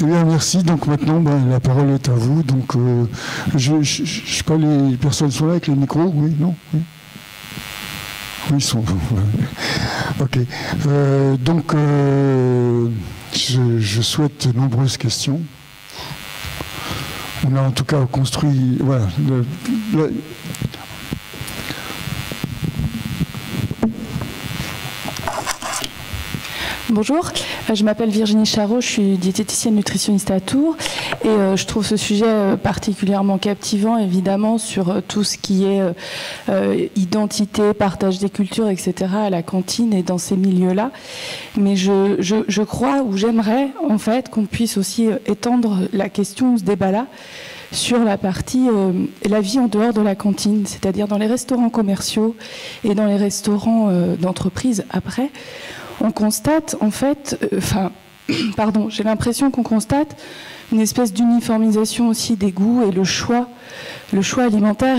Eh bien, merci. Donc maintenant, la parole est à vous. Donc, je sais pas, les personnes sont là avec les micros, oui, non, oui. Oui, ils sont. Ok. Donc, je souhaite de nombreuses questions. On a en tout cas construit, voilà. Bonjour, je m'appelle Virginie Charot, je suis diététicienne nutritionniste à Tours et je trouve ce sujet particulièrement captivant, évidemment, sur tout ce qui est identité, partage des cultures, etc. à la cantine et dans ces milieux-là. Mais je crois, ou j'aimerais en fait qu'on puisse aussi étendre la question, ce débat-là, sur la partie la vie en dehors de la cantine, c'est-à-dire dans les restaurants commerciaux et dans les restaurants d'entreprise après. On constate, en fait, j'ai l'impression qu'on constate une espèce d'uniformisation aussi des goûts et le choix alimentaire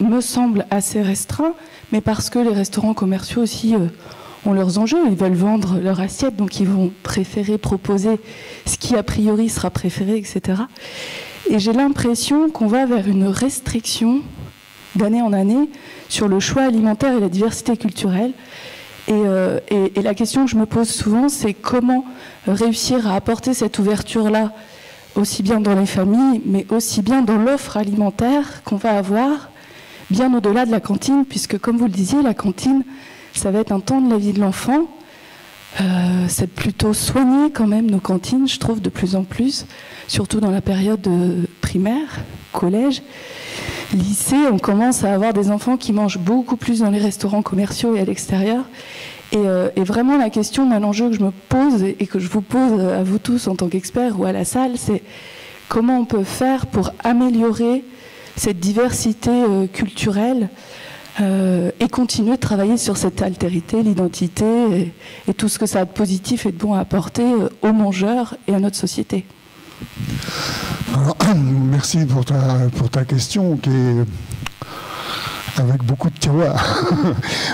me semble assez restreint, mais parce que les restaurants commerciaux aussi ont leurs enjeux, ils veulent vendre leur assiette, donc ils vont préférer proposer ce qui a priori sera préféré, etc. Et j'ai l'impression qu'on va vers une restriction d'année en année sur le choix alimentaire et la diversité culturelle. Et la question que je me pose souvent, c'est comment réussir à apporter cette ouverture-là, aussi bien dans les familles, mais aussi bien dans l'offre alimentaire qu'on va avoir, bien au-delà de la cantine, puisque comme vous le disiez, la cantine, ça va être un temps de la vie de l'enfant. C'est plutôt soigné quand même, nos cantines, je trouve, de plus en plus, surtout dans la période primaire, collège. Lycée, on commence à avoir des enfants qui mangent beaucoup plus dans les restaurants commerciaux et à l'extérieur. Et vraiment, la question d'un enjeu que je me pose et que je vous pose à vous tous en tant qu'experts ou à la salle, c'est comment on peut faire pour améliorer cette diversité culturelle et continuer de travailler sur cette altérité, l'identité et tout ce que ça a de positif et de bon à apporter aux mangeurs et à notre société. Alors, merci pour ta question qui est avec beaucoup de tiroirs.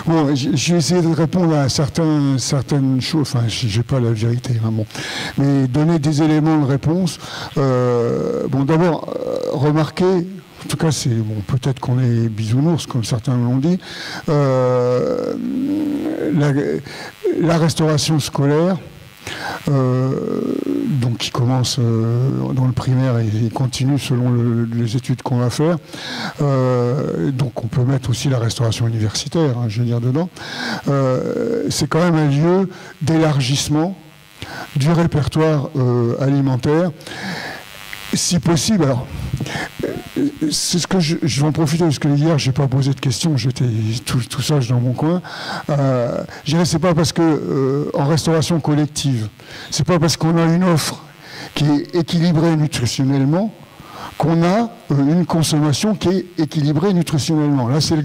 Bon, j'ai essayé de répondre à certaines choses, enfin, je n'ai pas la vérité, hein, bon. Mais donner des éléments de réponse. Bon, d'abord, remarquez, en tout cas, c'est bon, peut-être qu'on est bisounours, comme certains l'ont dit, la restauration scolaire, donc qui commence dans le primaire et continue selon les études qu'on va faire. Donc on peut mettre aussi la restauration universitaire, hein, je veux dire, dedans. C'est quand même un lieu d'élargissement du répertoire alimentaire. Si possible, alors, c'est ce que je vais en profiter parce que hier, je n'ai pas posé de questions, j'étais tout sage dans mon coin. Je dirais, c'est pas parce que, en restauration collective, c'est pas parce qu'on a une offre qui est équilibrée nutritionnellement qu'on a une consommation qui est équilibrée nutritionnellement. Là, c'est là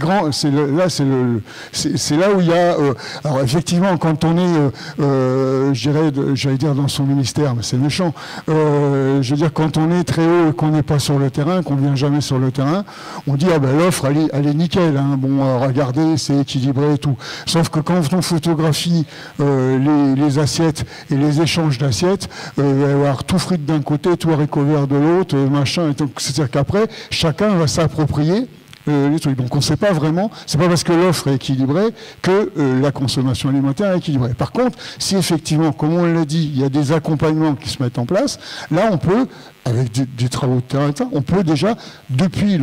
où il y a... alors, effectivement, quand on est, j'allais dire dans son ministère, mais c'est méchant, je veux dire, quand on est très haut et qu'on n'est pas sur le terrain, qu'on ne vient jamais sur le terrain, on dit, ah ben l'offre, elle est nickel, hein, bon, regardez, c'est équilibré et tout. Sauf que quand on photographie les assiettes et les échanges d'assiettes, il va y avoir tout frites d'un côté, tout haricot vert de l'autre, machin, c'est-à-dire qu'après, chacun va s'approprier les trucs. Donc on ne sait pas vraiment, c'est pas parce que l'offre est équilibrée que la consommation alimentaire est équilibrée. Par contre, si effectivement, comme on l'a dit, il y a des accompagnements qui se mettent en place, là on peut, avec des travaux de terrain, on peut déjà, depuis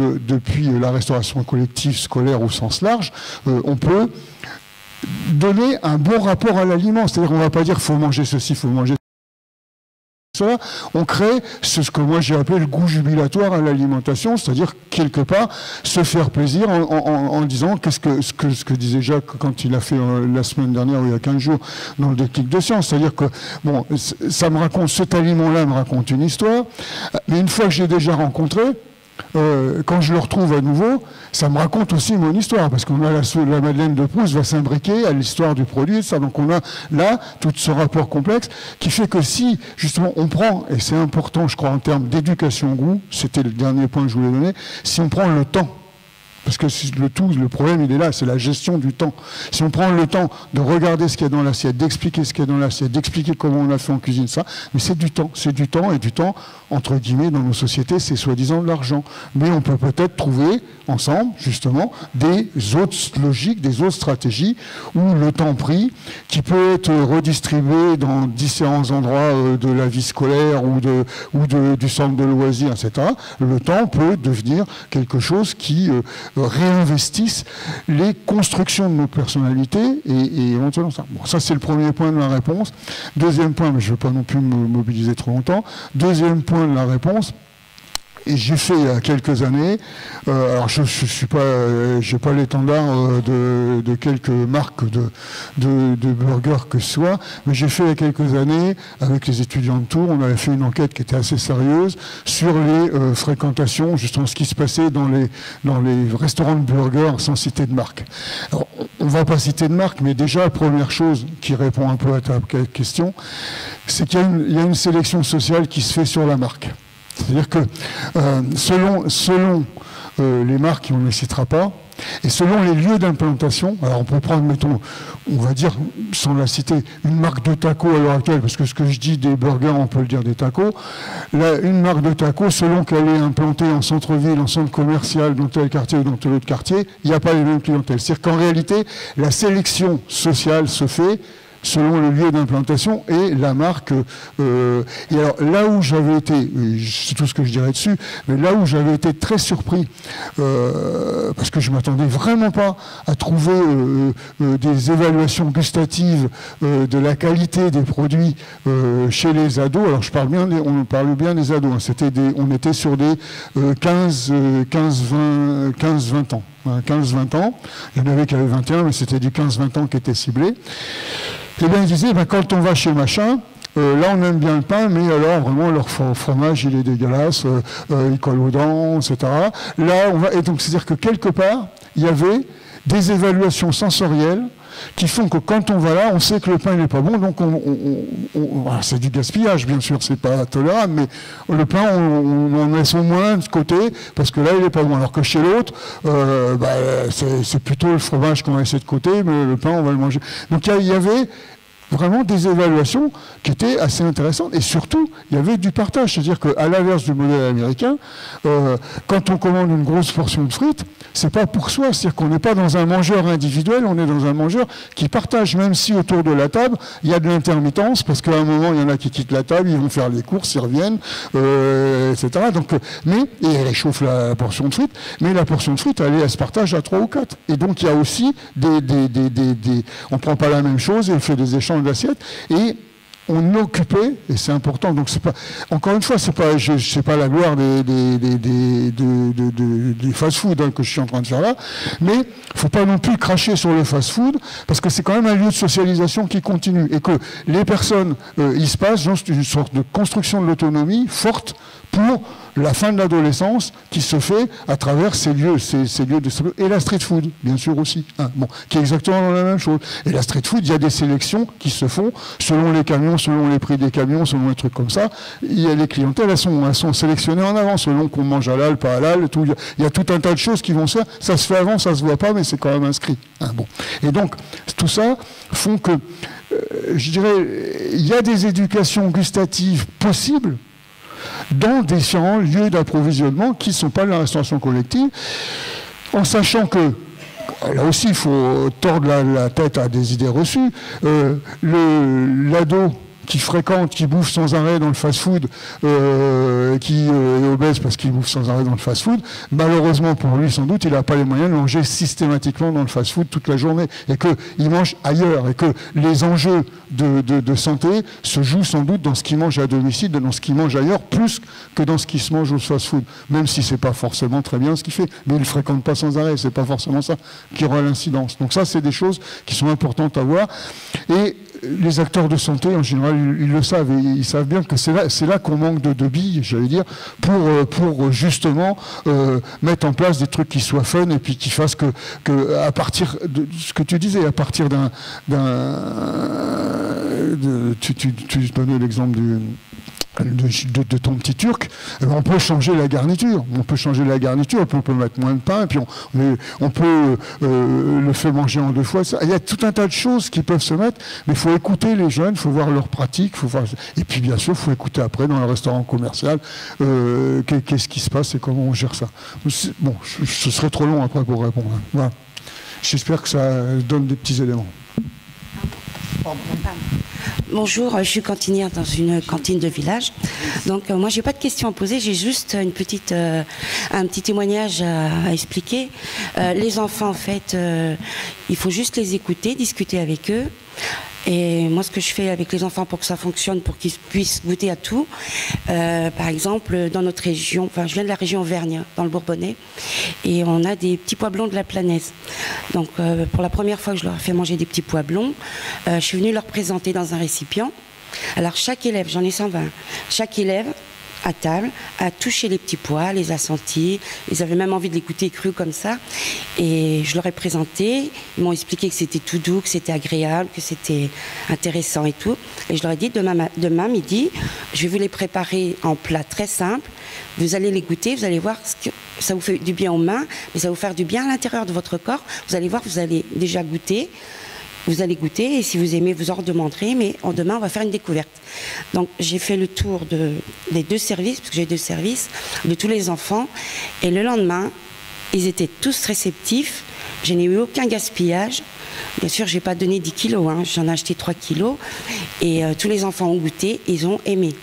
la restauration collective scolaire au sens large, on peut donner un bon rapport à l'aliment. C'est-à-dire qu'on ne va pas dire faut manger ceci, faut manger cela, on crée ce que moi j'ai appelé le goût jubilatoire à l'alimentation, c'est-à-dire quelque part se faire plaisir en disant ce que disait Jacques quand il a fait la semaine dernière ou il y a 15 jours dans le déclic de science, c'est-à-dire que bon, ça me raconte, cet aliment-là me raconte une histoire, mais une fois que j'ai déjà rencontré, quand je le retrouve à nouveau, ça me raconte aussi mon histoire, parce qu'on a la Madeleine de Proust va s'imbriquer à l'histoire du produit, ça. Donc on a là tout ce rapport complexe qui fait que si justement on prend, et c'est important je crois en termes d'éducation au goût, c'était le dernier point que je voulais donner, si on prend le temps, parce que le problème il est là, c'est la gestion du temps. Si on prend le temps de regarder ce qu'il y a dans l'assiette, d'expliquer ce qu'il y a dans l'assiette, d'expliquer comment on a fait en cuisine ça, mais c'est du temps, et du temps, entre guillemets, dans nos sociétés, c'est soi-disant de l'argent. Mais on peut peut-être trouver ensemble, justement, des autres logiques, des autres stratégies, où le temps pris, qui peut être redistribué dans différents endroits de la vie scolaire ou du centre de loisirs, etc., le temps peut devenir quelque chose qui réinvestissent les constructions de nos personnalités et éventuellement ça. Bon, ça c'est le premier point de la réponse. Deuxième point, mais je ne veux pas non plus me mobiliser trop longtemps, deuxième point de la réponse, Et j'ai fait il y a quelques années, alors je suis pas, j'ai pas l'étendard de quelques marques de burgers que ce soit, mais j'ai fait il y a quelques années, avec les étudiants de Tours, on avait fait une enquête qui était assez sérieuse sur les fréquentations, justement ce qui se passait dans les restaurants de burgers sans citer de marque. Alors, on ne va pas citer de marque, mais déjà, la première chose qui répond un peu à ta question, c'est qu'il y a une sélection sociale qui se fait sur la marque. C'est-à-dire que selon les marques, on ne les citera pas, et selon les lieux d'implantation, alors on peut prendre, mettons, on va dire, sans la citer, une marque de tacos à l'heure actuelle, parce que ce que je dis des burgers, on peut le dire des tacos, là, une marque de tacos, selon qu'elle est implantée en centre-ville, en centre commercial, dans tel quartier ou dans tel autre quartier, il n'y a pas les mêmes clientèles. C'est-à-dire qu'en réalité, la sélection sociale se fait selon le lieu d'implantation et la marque. Et alors là où j'avais été, c'est tout ce que je dirais dessus, mais là où j'avais été très surpris, parce que je ne m'attendais vraiment pas à trouver des évaluations gustatives de la qualité des produits chez les ados. Alors on parle bien des ados, hein. On était sur des 15-20 ans. 15-20 ans, il y en avait qui avaient 21, mais c'était du 15-20 ans qui était ciblé. Et bien ils disaient, quand on va chez machin, là on aime bien le pain, mais alors vraiment leur fromage il est dégueulasse, il colle aux dents, etc. Là on va, et donc c'est-à-dire que quelque part, il y avait des évaluations sensorielles qui font que quand on va là, on sait que le pain n'est pas bon, donc c'est du gaspillage, bien sûr, c'est pas tolérable, mais le pain, on en laisse au moins de côté, parce que là, il n'est pas bon. Alors que chez l'autre, c'est plutôt le fromage qu'on va laisser de côté, mais le pain, on va le manger. Donc il y avait vraiment des évaluations qui étaient assez intéressantes, et surtout, il y avait du partage. C'est-à-dire qu'à l'inverse du modèle américain, quand on commande une grosse portion de frites, c'est pas pour soi, c'est-à-dire qu'on n'est pas dans un mangeur individuel, on est dans un mangeur qui partage, même si autour de la table, il y a de l'intermittence, parce qu'à un moment, il y en a qui quittent la table, ils vont faire les courses, ils reviennent, etc. Donc, et elle échauffe la portion de frites, mais la portion de frites, elle se partage à 3 ou 4. Et donc, il y a aussi on ne prend pas la même chose, et on fait des échanges d'assiettes, et on occupait, et c'est important, donc c'est pas, encore une fois, c'est pas la gloire des fast-food que je suis en train de faire là, mais il ne faut pas non plus cracher sur le fast-food, parce que c'est quand même un lieu de socialisation qui continue, et que les personnes, il se passe une sorte de construction de l'autonomie forte pour la fin de l'adolescence qui se fait à travers ces lieux de... Et la street food, bien sûr aussi, hein, qui est exactement la même chose. Et la street food, il y a des sélections qui se font selon les camions, selon les prix des camions, selon les trucs comme ça. Il y a les clientèles, elles sont sélectionnées en avance, selon qu'on mange halal, pas halal, tout. Il y a tout un tas de choses qui vont se faire. Ça se fait avant, ça se voit pas, mais c'est quand même inscrit. Hein, Et donc, tout ça font que, je dirais, il y a des éducations gustatives possibles dans différents lieux d'approvisionnement qui ne sont pas de la restauration collective, en sachant que, là aussi, il faut tordre la tête à des idées reçues. L'ado qui fréquente, qui bouffe sans arrêt dans le fast-food, qui est obèse parce qu'il bouffe sans arrêt dans le fast-food, malheureusement pour lui, sans doute, il n'a pas les moyens de manger systématiquement dans le fast-food toute la journée, et qu'il mange ailleurs, et que les enjeux de santé se jouent sans doute dans ce qu'il mange à domicile, dans ce qu'il mange ailleurs, plus que dans ce qui se mange au fast-food, même si c'est pas forcément très bien ce qu'il fait, mais il ne fréquente pas sans arrêt, c'est pas forcément ça qui aura l'incidence. Donc ça, c'est des choses qui sont importantes à voir, et les acteurs de santé, en général, ils le savent, et ils savent bien que c'est là qu'on manque de billes, j'allais dire, pour justement mettre en place des trucs qui soient fun, et puis qui fassent que à partir de ce que tu disais, à partir tu donnais l'exemple de ton petit turc, on peut changer la garniture. On peut mettre moins de pain, et puis on peut le faire manger en 2 fois. Il y a tout un tas de choses qui peuvent se mettre, mais il faut écouter les jeunes, il faut voir leurs pratiques, et puis bien sûr, il faut écouter après dans le restaurant commercial qu'est-ce qui se passe et comment on gère ça. Bon, ce serait trop long après pour répondre. Voilà. J'espère que ça donne des petits éléments. Bonjour, je suis cantinière dans une cantine de village. Donc moi, j'ai pas de questions à poser, j'ai juste un petit témoignage à expliquer. Les enfants, en fait, il faut juste les écouter, discuter avec eux. Et moi, ce que je fais avec les enfants pour que ça fonctionne, pour qu'ils puissent goûter à tout, par exemple, dans notre région, enfin, je viens de la région Auvergne, dans le Bourbonnais, et on a des petits pois blonds de la Planaise. Donc, pour la première fois que je leur ai fait manger des petits pois blonds, je suis venue leur présenter dans un récipient. Alors, chaque élève, j'en ai 120, chaque élève, à table, a touché les petits pois, les a sentis. Ils avaient même envie de les goûter crus comme ça. Et je leur ai présenté. Ils m'ont expliqué que c'était tout doux, que c'était agréable, que c'était intéressant et tout. Et je leur ai dit, demain midi, je vais vous les préparer en plat très simple. Vous allez les goûter, vous allez voir que ça vous fait du bien aux mains, mais ça va vous faire du bien à l'intérieur de votre corps. Vous allez voir, vous allez déjà goûter. Vous allez goûter et si vous aimez, vous en redemanderez, mais demain, on va faire une découverte. Donc, j'ai fait le tour des 2 services, parce que j'ai 2 services, de tous les enfants. Et le lendemain, ils étaient tous réceptifs. Je n'ai eu aucun gaspillage. Bien sûr, je n'ai pas donné 10 kilos, hein. J'en ai acheté 3 kilos. Et tous les enfants ont goûté, ils ont aimé.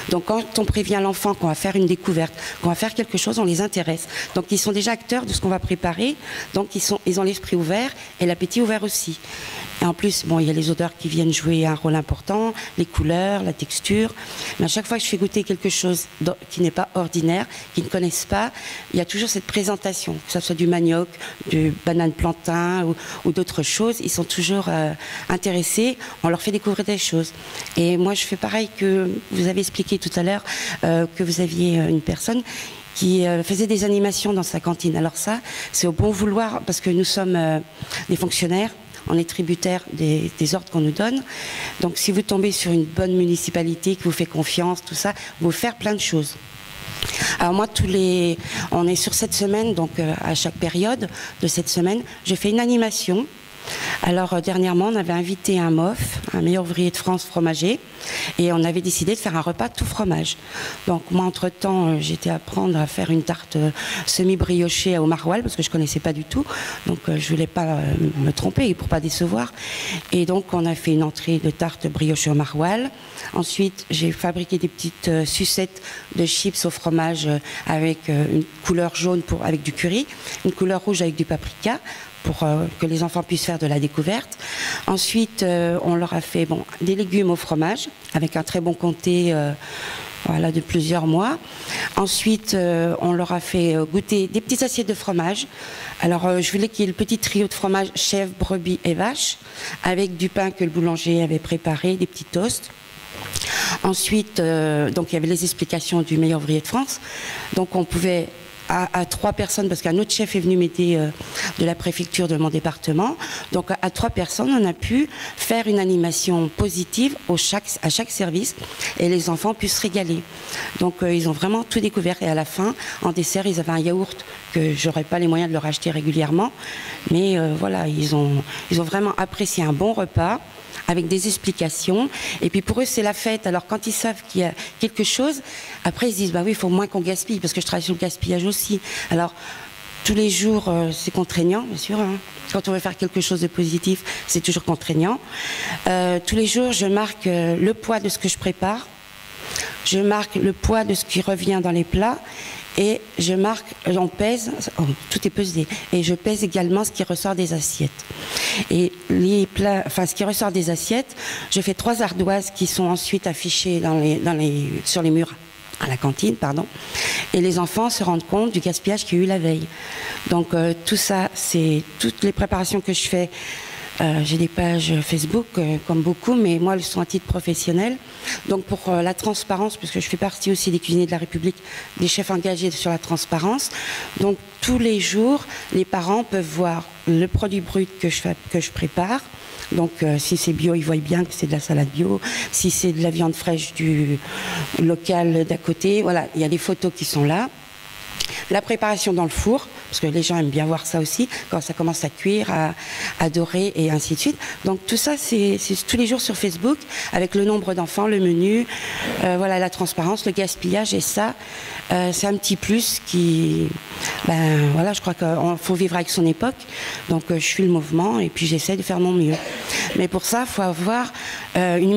Donc quand on prévient l'enfant qu'on va faire une découverte, qu'on va faire quelque chose, on les intéresse. Donc ils sont déjà acteurs de ce qu'on va préparer, donc ils ont l'esprit ouvert et l'appétit ouvert aussi. Et en plus, bon, il y a les odeurs qui viennent jouer un rôle important, les couleurs, la texture. Mais à chaque fois que je fais goûter quelque chose qui n'est pas ordinaire, qu'ils ne connaissent pas, il y a toujours cette présentation, que ce soit du manioc, du banane plantain ou d'autres choses. Ils sont toujours intéressés, on leur fait découvrir des choses. Et moi, je fais pareil que vous avez expliqué tout à l'heure, que vous aviez une personne qui faisait des animations dans sa cantine. Alors ça, c'est au bon vouloir, parce que nous sommes des fonctionnaires. On est tributaire des ordres qu'on nous donne. Donc si vous tombez sur une bonne municipalité qui vous fait confiance, tout ça, vous pouvez faire plein de choses. Alors moi, on est sur cette semaine, donc à chaque période de cette semaine, je fais une animation. Alors dernièrement, on avait invité un MOF, un meilleur ouvrier de France fromager, et on avait décidé de faire un repas tout fromage. Donc moi, entre-temps, j'étais apprendre à faire une tarte semi-briochée au maroilles, parce que je ne connaissais pas du tout, donc je ne voulais pas me tromper pour ne pas décevoir. Et donc on a fait une entrée de tarte briochée au maroilles. Ensuite, j'ai fabriqué des petites sucettes de chips au fromage avec une couleur jaune avec du curry, une couleur rouge avec du paprika, pour que les enfants puissent faire de la découverte. Ensuite, on leur a fait des légumes au fromage, avec un très bon comté de plusieurs mois. Ensuite, on leur a fait goûter des petites assiettes de fromage. Alors, je voulais qu'il y ait le petit trio de fromage chèvre, brebis et vache, avec du pain que le boulanger avait préparé, des petits toasts. Ensuite, donc il y avait les explications du meilleur ouvrier de France. Donc, on pouvait à 3 personnes, parce qu'un autre chef est venu m'aider de la préfecture de mon département. Donc à 3 personnes, on a pu faire une animation positive à chaque service et les enfants puissent se régaler. Donc ils ont vraiment tout découvert. Et à la fin, en dessert, ils avaient un yaourt que j'aurais pas les moyens de leur acheter régulièrement. Mais voilà, ils ont vraiment apprécié un bon repas, avec des explications. Et puis pour eux, c'est la fête. Alors quand ils savent qu'il y a quelque chose, après ils se disent, bah oui, il faut moins qu'on gaspille, parce que je travaille sur le gaspillage aussi. Alors tous les jours, c'est contraignant, bien sûr. Hein. Quand on veut faire quelque chose de positif, c'est toujours contraignant. Tous les jours, je marque le poids de ce que je prépare. Je marque le poids de ce qui revient dans les plats. Et je marque, on pèse, tout est pesé, et je pèse également ce qui ressort des assiettes. Et les plats, ce qui ressort des assiettes, je fais 3 ardoises qui sont ensuite affichées sur les murs à la cantine, pardon. Et les enfants se rendent compte du gaspillage qu'il y a eu la veille. Donc tout ça, c'est toutes les préparations que je fais. J'ai des pages Facebook, comme beaucoup, mais moi, elles sont à titre professionnel. Donc, pour la transparence, parce que je fais partie aussi des cuisiniers de la République, des chefs engagés sur la transparence. Donc, tous les jours, les parents peuvent voir le produit brut que je prépare. Donc, si c'est bio, ils voient bien que c'est de la salade bio. Si c'est de la viande fraîche du local d'à côté, voilà, il y a des photos qui sont là. La préparation dans le four, parce que les gens aiment bien voir ça aussi, quand ça commence à cuire, à dorer et ainsi de suite. Donc tout ça, c'est tous les jours sur Facebook, avec le nombre d'enfants, le menu, voilà, la transparence, le gaspillage, et ça, c'est un petit plus qui... voilà, je crois qu'il faut vivre avec son époque, donc je suis le mouvement et puis j'essaie de faire mon mieux. Mais pour ça, il faut avoir une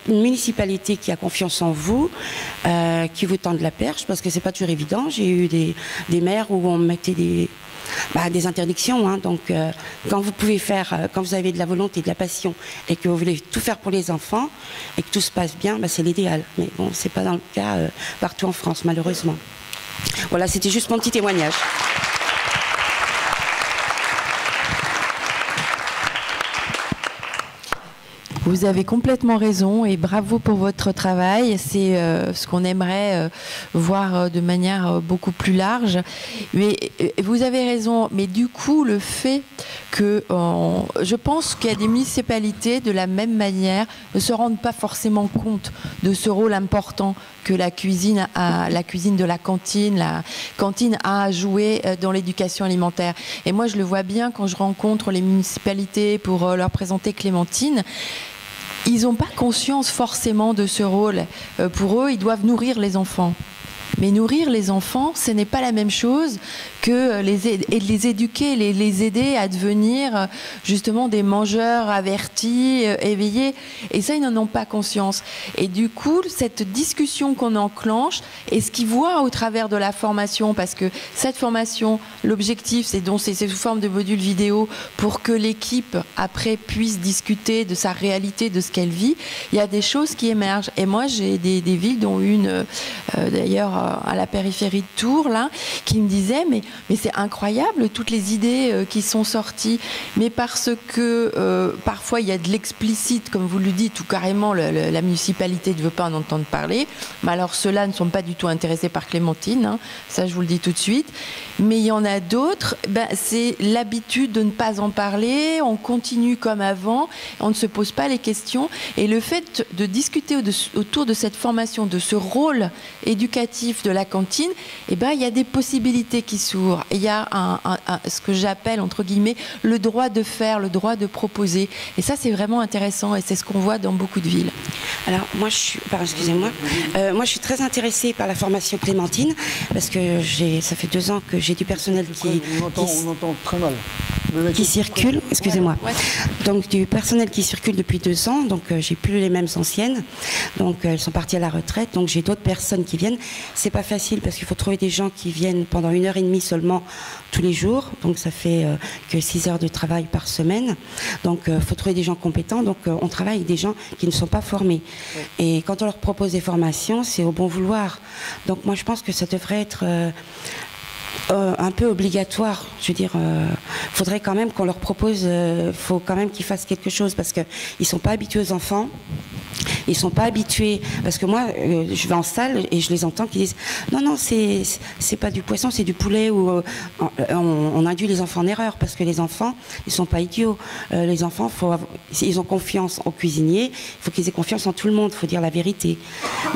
municipalité qui a confiance en vous, qui vous tend de la perche, parce que c'est pas toujours évident. J'ai eu des maires où on mettait des interdictions. Hein. Donc, quand vous pouvez faire, quand vous avez de la volonté, de la passion, et que vous voulez tout faire pour les enfants, et que tout se passe bien, c'est l'idéal. Mais bon, c'est pas dans le cas partout en France, malheureusement. Voilà, c'était juste mon petit témoignage. Vous avez complètement raison et bravo pour votre travail. C'est ce qu'on aimerait voir de manière beaucoup plus large. Mais vous avez raison. Mais du coup, le fait que je pense qu'il y a des municipalités, de la même manière, ne se rendent pas forcément compte de ce rôle important que la cuisine de la cantine a à jouer dans l'éducation alimentaire. Et moi, je le vois bien quand je rencontre les municipalités pour leur présenter Clémentine. Ils n'ont pas conscience forcément de ce rôle. Pour eux, ils doivent nourrir les enfants. Mais nourrir les enfants, ce n'est pas la même chose que les éduquer, les aider à devenir justement des mangeurs avertis, éveillés. Et ça, ils n'en ont pas conscience. Et du coup, cette discussion qu'on enclenche, et ce qu'ils voient au travers de la formation, parce que cette formation, l'objectif, c'est sous forme de module vidéo pour que l'équipe, après, puisse discuter de sa réalité, de ce qu'elle vit, il y a des choses qui émergent. Et moi, j'ai des villes, dont une, d'ailleurs, à la périphérie de Tours, là, qui me disait mais c'est incroyable toutes les idées qui sont sorties, mais parce que parfois il y a de l'explicite, comme vous le dites, ou carrément la municipalité ne veut pas en entendre parler. Mais alors ceux-là ne sont pas du tout intéressés par Clémentine, hein, ça je vous le dis tout de suite. Mais il y en a d'autres, c'est l'habitude de ne pas en parler, on continue comme avant, on ne se pose pas les questions. Et le fait de discuter autour de cette formation, de ce rôle éducatif de la cantine, il y a des possibilités qui s'ouvrent. Il y a ce que j'appelle, entre guillemets, le droit de faire, le droit de proposer. Et ça, c'est vraiment intéressant et c'est ce qu'on voit dans beaucoup de villes. Alors, moi, je suis très intéressée par la formation Clémentine parce que ça fait 2 ans que j'ai du personnel on entend très mal. Qui circule, excusez-moi. Ouais. Donc du personnel qui circule depuis 2 ans, donc j'ai plus les mêmes anciennes, donc elles sont parties à la retraite, donc j'ai d'autres personnes qui viennent. C'est pas facile parce qu'il faut trouver des gens qui viennent pendant 1h30 seulement tous les jours, donc ça fait que 6 heures de travail par semaine. Donc faut trouver des gens compétents, donc on travaille avec des gens qui ne sont pas formés. Ouais. Et quand on leur propose des formations, c'est au bon vouloir. Donc moi je pense que ça devrait être un peu obligatoire. Je veux dire, faudrait quand même qu'on leur propose, faut quand même qu'ils fassent quelque chose parce qu'ils sont pas habitués aux enfants. Ils sont pas habitués, parce que moi, je vais en salle et je les entends qui disent non, c'est pas du poisson, c'est du poulet, ou on induit les enfants en erreur, parce que les enfants, ils sont pas idiots. Les enfants, ils ont confiance au cuisinier, il faut qu'ils aient confiance en tout le monde, il faut dire la vérité.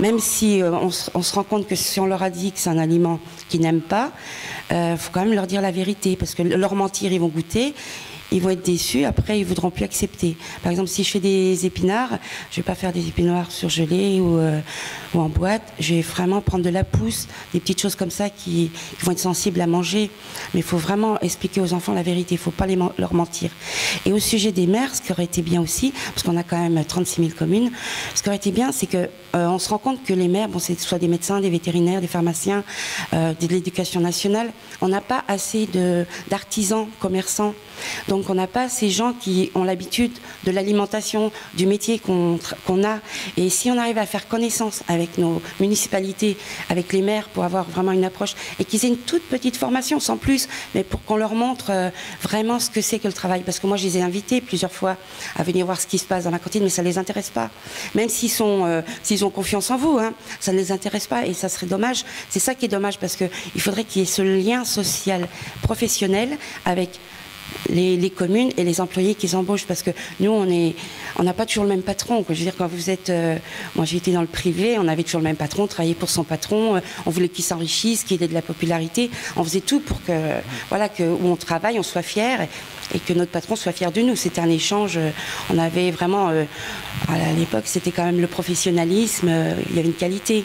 Même si on se rend compte que si on leur a dit que c'est un aliment qu'ils n'aiment pas, faut quand même leur dire la vérité, parce que leur mentir, ils vont goûter. Ils vont être déçus, après ils ne voudront plus accepter. Par exemple, si je fais des épinards, je ne vais pas faire des épinards surgelés ou en boîte, je vais vraiment prendre de la pousse, des petites choses comme ça qui vont être sensibles à manger. Mais il faut vraiment expliquer aux enfants la vérité, il ne faut pas leur mentir. Et au sujet des mères, ce qui aurait été bien aussi, parce qu'on a quand même 36 000 communes, ce qui aurait été bien, c'est qu'on se rend compte que les mères, c'est soit des médecins, des vétérinaires, des pharmaciens, de l'éducation nationale, on n'a pas assez d'artisans, commerçants. Donc on n'a pas ces gens qui ont l'habitude de l'alimentation, du métier qu'on a. Et si on arrive à faire connaissance avec nos municipalités, avec les maires, pour avoir vraiment une approche, et qu'ils aient une toute petite formation, sans plus, mais pour qu'on leur montre vraiment ce que c'est que le travail. Parce que moi, je les ai invités plusieurs fois à venir voir ce qui se passe dans la cantine, mais ça ne les intéresse pas. Même s'ils ont confiance en vous, hein, ça ne les intéresse pas, et ça serait dommage. C'est ça qui est dommage, parce qu'il faudrait qu'il y ait ce lien social, professionnel, avec les communes et les employés qu'ils embauchent, parce que nous on n'a pas toujours le même patron, quoi. Je veux dire, quand vous êtes moi j'ai été dans le privé, on avait toujours le même patron, on travaillait pour son patron, on voulait qu'il s'enrichisse, qu'il ait de la popularité, on faisait tout pour que voilà, que où on travaille, on soit fiers et que notre patron soit fier de nous. C'était un échange, on avait vraiment à l'époque c'était quand même le professionnalisme, il y avait une qualité.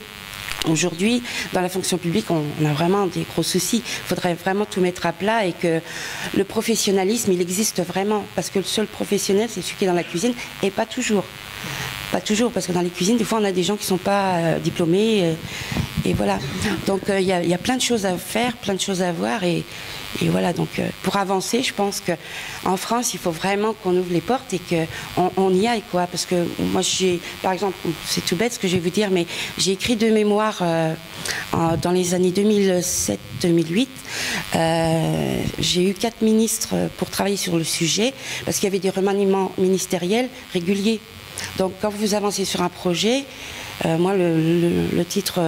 Aujourd'hui, dans la fonction publique, on a vraiment des gros soucis. Il faudrait vraiment tout mettre à plat et que le professionnalisme, il existe vraiment. Parce que le seul professionnel, c'est celui qui est dans la cuisine, et pas toujours. Pas toujours, parce que dans les cuisines, des fois, on a des gens qui ne sont pas diplômés. Et voilà. Donc, il y a plein de choses à faire, plein de choses à voir. Et Et voilà, donc pour avancer, je pense qu'en France, il faut vraiment qu'on ouvre les portes et qu'on y aille, quoi. Parce que moi, par exemple, c'est tout bête ce que je vais vous dire, mais j'ai écrit 2 mémoires dans les années 2007-2008. J'ai eu 4 ministres pour travailler sur le sujet, parce qu'il y avait des remaniements ministériels réguliers. Donc quand vous avancez sur un projet, moi, le titre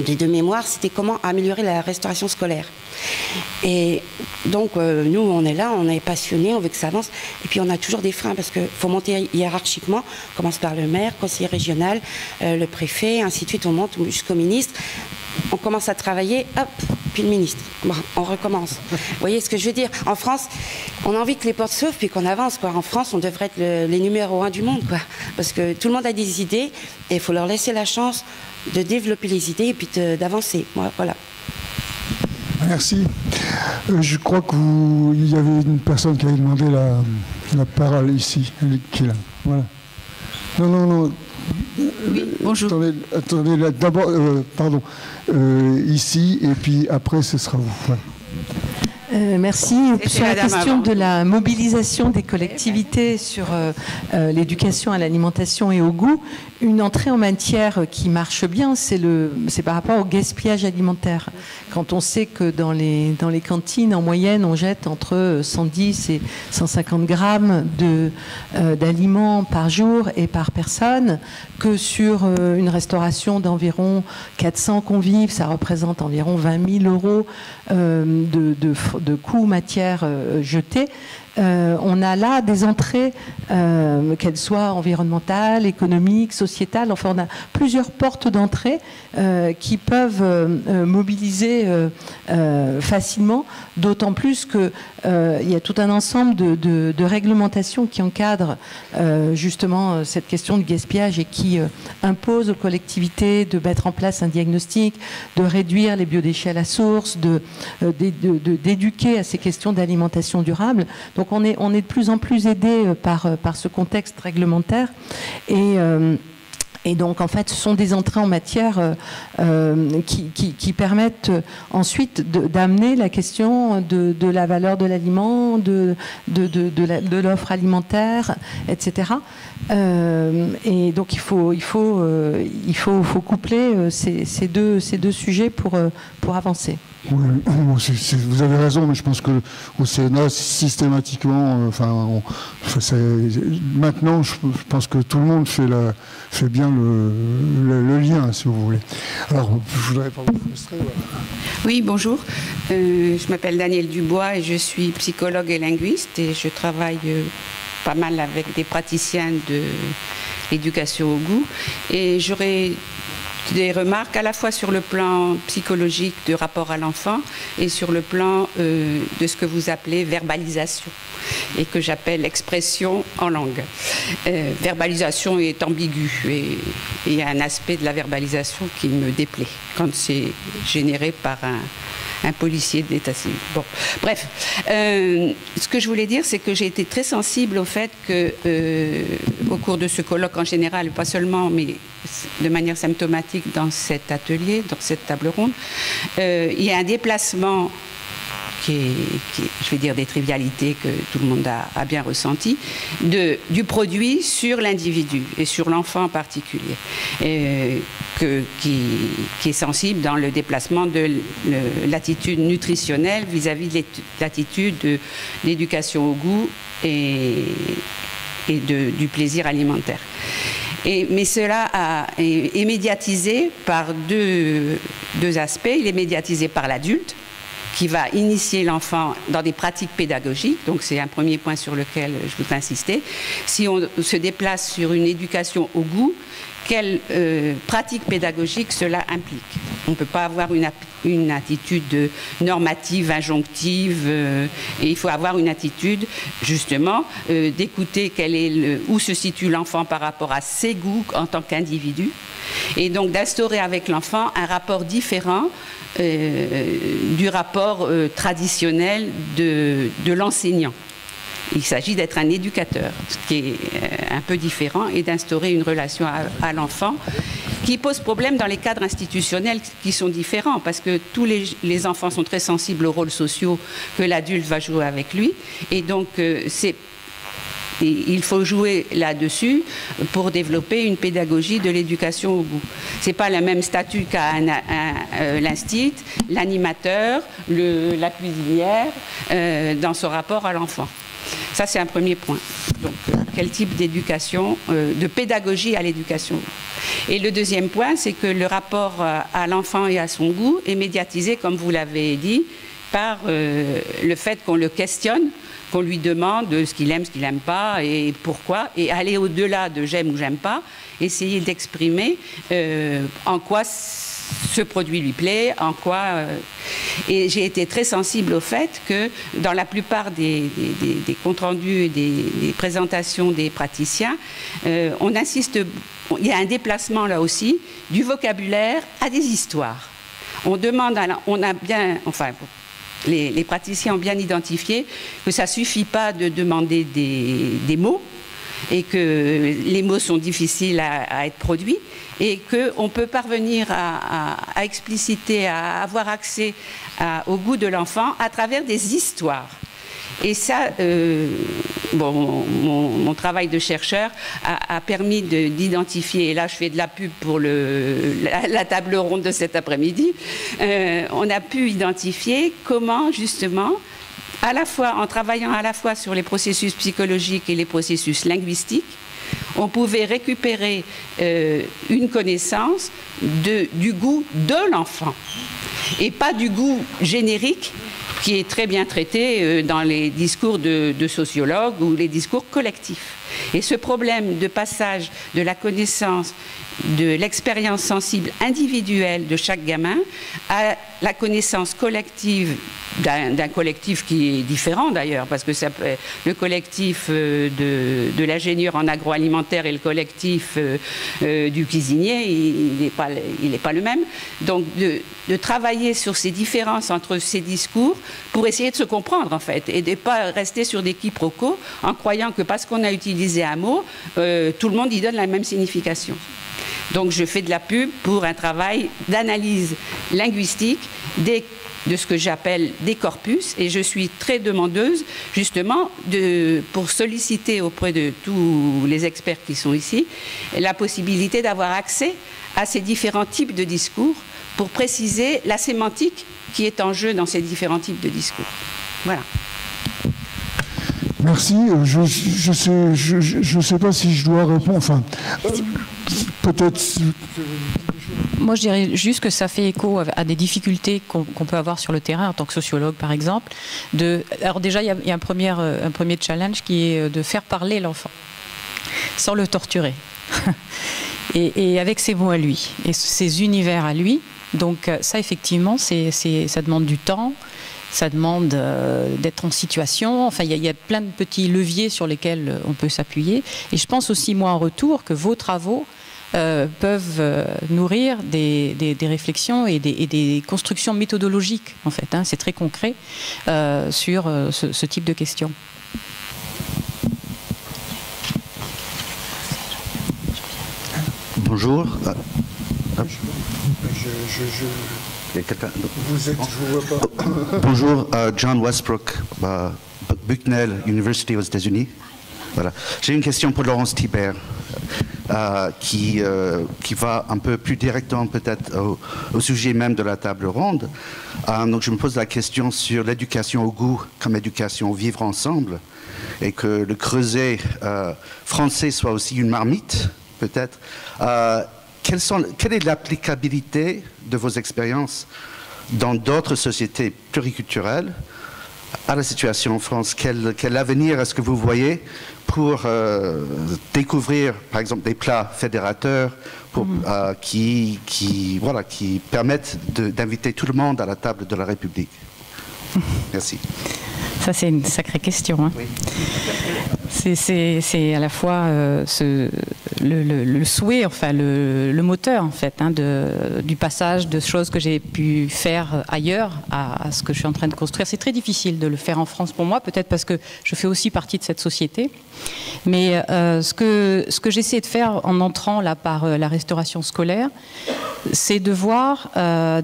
des 2 mémoires, c'était comment améliorer la restauration scolaire. Et donc, nous, on est là, on est passionnés, on veut que ça avance. Et puis, on a toujours des freins parce qu'il faut monter hiérarchiquement. On commence par le maire, conseiller régional, le préfet, ainsi de suite. On monte jusqu'au ministre. On commence à travailler, hop, puis le ministre. Bon, on recommence. Vous voyez ce que je veux dire? En France, on a envie que les portes s'ouvrent puis qu'on avance, quoi. En France, on devrait être les numéros 1 du monde, quoi. Parce que tout le monde a des idées et il faut leur laisser la chance de développer les idées et puis d'avancer. Voilà. Merci. Je crois qu'il y avait une personne qui avait demandé la parole ici, qui est là. Voilà. Non. Oui, bonjour. Attendez là, d'abord, pardon, ici, et puis après, ce sera vous. Voilà. Merci. Sur la question de la mobilisation des collectivités sur l'éducation à l'alimentation et au goût, une entrée en matière qui marche bien, c'est par rapport au gaspillage alimentaire. Quand on sait que dans les cantines, en moyenne, on jette entre 110 et 150 grammes d'aliments par jour et par personne, que sur une restauration d'environ 400 convives, ça représente environ 20 000 euros de coûts matières jetés. On a là des entrées, qu'elles soient environnementales, économiques, sociétales. Enfin, on a plusieurs portes d'entrée qui peuvent mobiliser facilement, d'autant plus qu'il y a tout un ensemble de réglementations qui encadrent justement cette question du gaspillage et qui imposent aux collectivités de mettre en place un diagnostic, de réduire les biodéchets à la source, d'éduquer à ces questions d'alimentation durable. Donc on est de plus en plus aidé par ce contexte réglementaire et donc en fait ce sont des entrées en matière qui permettent ensuite d'amener la question de la valeur de l'aliment, de l'offre alimentaire, etc. Et donc il faut coupler ces deux sujets pour avancer. Oui, vous avez raison, mais je pense qu'au Sénat, systématiquement, maintenant, je pense que tout le monde fait bien le lien, si vous voulez. Alors, je voudrais pas vous frustrer. Voilà. Oui, bonjour. Je m'appelle Danielle Dubois et je suis psychologue et linguiste et je travaille pas mal avec des praticiens de l'éducation au goût. Et j'aurais des remarques à la fois sur le plan psychologique du rapport à l'enfant et sur le plan de ce que vous appelez verbalisation et que j'appelle expression en langue. Verbalisation est ambiguë et il y a un aspect de la verbalisation qui me déplaît quand c'est généré par un policier de l'état civil. Bon, bref, ce que je voulais dire, c'est que j'ai été très sensible au fait que, au cours de ce colloque en général, pas seulement, mais de manière symptomatique dans cet atelier, dans cette table ronde, il y a un déplacement qui est, je vais dire, des trivialités que tout le monde a bien ressenti, du produit sur l'individu et sur l'enfant en particulier, qui est sensible dans le déplacement de l'attitude nutritionnelle vis-à-vis de l'attitude de l'éducation au goût et du plaisir alimentaire. Mais cela est médiatisé par deux aspects. Il est médiatisé par l'adulte, qui va initier l'enfant dans des pratiques pédagogiques. Donc c'est un premier point sur lequel je voudrais insister. Si on se déplace sur une éducation au goût, quelle pratique pédagogique cela implique? On ne peut pas avoir une attitude normative, injonctive, et il faut avoir une attitude justement d'écouter où se situe l'enfant par rapport à ses goûts en tant qu'individu, et donc d'instaurer avec l'enfant un rapport différent du rapport traditionnel de l'enseignant. Il s'agit d'être un éducateur, ce qui est un peu différent, et d'instaurer une relation à l'enfant qui pose problème dans les cadres institutionnels qui sont différents, parce que tous les enfants sont très sensibles aux rôles sociaux que l'adulte va jouer avec lui, et donc il faut jouer là-dessus pour développer une pédagogie de l'éducation au goût. Ce n'est pas le même statut qu'a l'instit, l'animateur, la cuisinière, dans son rapport à l'enfant. Ça, c'est un premier point. Donc, quel type d'éducation, de pédagogie à l'éducation? Et le deuxième point, c'est que le rapport à l'enfant et à son goût est médiatisé, comme vous l'avez dit, par le fait qu'on le questionne, qu'on lui demande ce qu'il aime, ce qu'il n'aime pas et pourquoi, et aller au-delà de j'aime ou j'aime pas, essayer d'exprimer en quoi ce produit lui plaît, en quoi... Et j'ai été très sensible au fait que dans la plupart des comptes rendus et des présentations des praticiens, on insiste, il y a un déplacement là aussi, du vocabulaire à des histoires. On demande, on a bien... Enfin, les praticiens ont bien identifié que ça ne suffit pas de demander des mots et que les mots sont difficiles à être produits et qu'on peut parvenir à expliciter, à avoir accès au goût de l'enfant à travers des histoires. Et ça, mon travail de chercheur a permis d'identifier, et là je fais de la pub pour la table ronde de cet après-midi, on a pu identifier comment justement, à la fois, en travaillant à la fois sur les processus psychologiques et les processus linguistiques, on pouvait récupérer une connaissance du goût de l'enfant et pas du goût générique qui est très bien traité dans les discours de sociologues ou les discours collectifs. Et ce problème de passage de la connaissance, de l'expérience sensible individuelle de chaque gamin à la connaissance collective d'un collectif qui est différent d'ailleurs, parce que le collectif de l'ingénieur en agroalimentaire et le collectif du cuisinier, il n'est pas le même. Donc de travailler sur ces différences entre ces discours pour essayer de se comprendre en fait, et de ne pas rester sur des quiproquos en croyant que parce qu'on a utilisé un mot, tout le monde y donne la même signification. Donc je fais de la pub pour un travail d'analyse linguistique de ce que j'appelle des corpus, et je suis très demandeuse justement pour solliciter auprès de tous les experts qui sont ici la possibilité d'avoir accès à ces différents types de discours pour préciser la sémantique qui est en jeu dans ces différents types de discours. Voilà. Merci. Je sais pas si je dois répondre. Enfin, peut-être... Moi, je dirais juste que ça fait écho à des difficultés qu'on peut avoir sur le terrain en tant que sociologue, par exemple. Alors déjà, il y a un premier challenge qui est de faire parler l'enfant, sans le torturer, et avec ses mots à lui, et ses univers à lui. Donc ça, effectivement, ça demande du temps. Ça demande d'être en situation. Enfin, il y a plein de petits leviers sur lesquels on peut s'appuyer. Et je pense aussi, moi, en retour, que vos travaux peuvent nourrir des réflexions et des constructions méthodologiques, en fait. Hein, c'est très concret sur ce type de questions. Bonjour. Vous êtes, je vous vois pas. Bonjour, John Westbrook, Bucknell University aux États-Unis. Voilà. J'ai une question pour Laurence Thibert, qui va un peu plus directement peut-être au sujet même de la table ronde. Donc je me pose la question sur l'éducation au goût comme éducation au vivre ensemble, et que le creuset français soit aussi une marmite, peut-être. Quelle est l'applicabilité de vos expériences dans d'autres sociétés pluriculturelles à la situation en France? Quel avenir est-ce que vous voyez pour découvrir, par exemple, des plats fédérateurs qui permettent d'inviter tout le monde à la table de la République? Merci. Ça, c'est une sacrée question. Hein. Oui. C'est à la fois le souhait, enfin le moteur en fait, hein, du passage de choses que j'ai pu faire ailleurs à ce que je suis en train de construire. C'est très difficile de le faire en France pour moi, peut-être parce que je fais aussi partie de cette société. Mais ce que j'essaie de faire en entrant là par la restauration scolaire, c'est de voir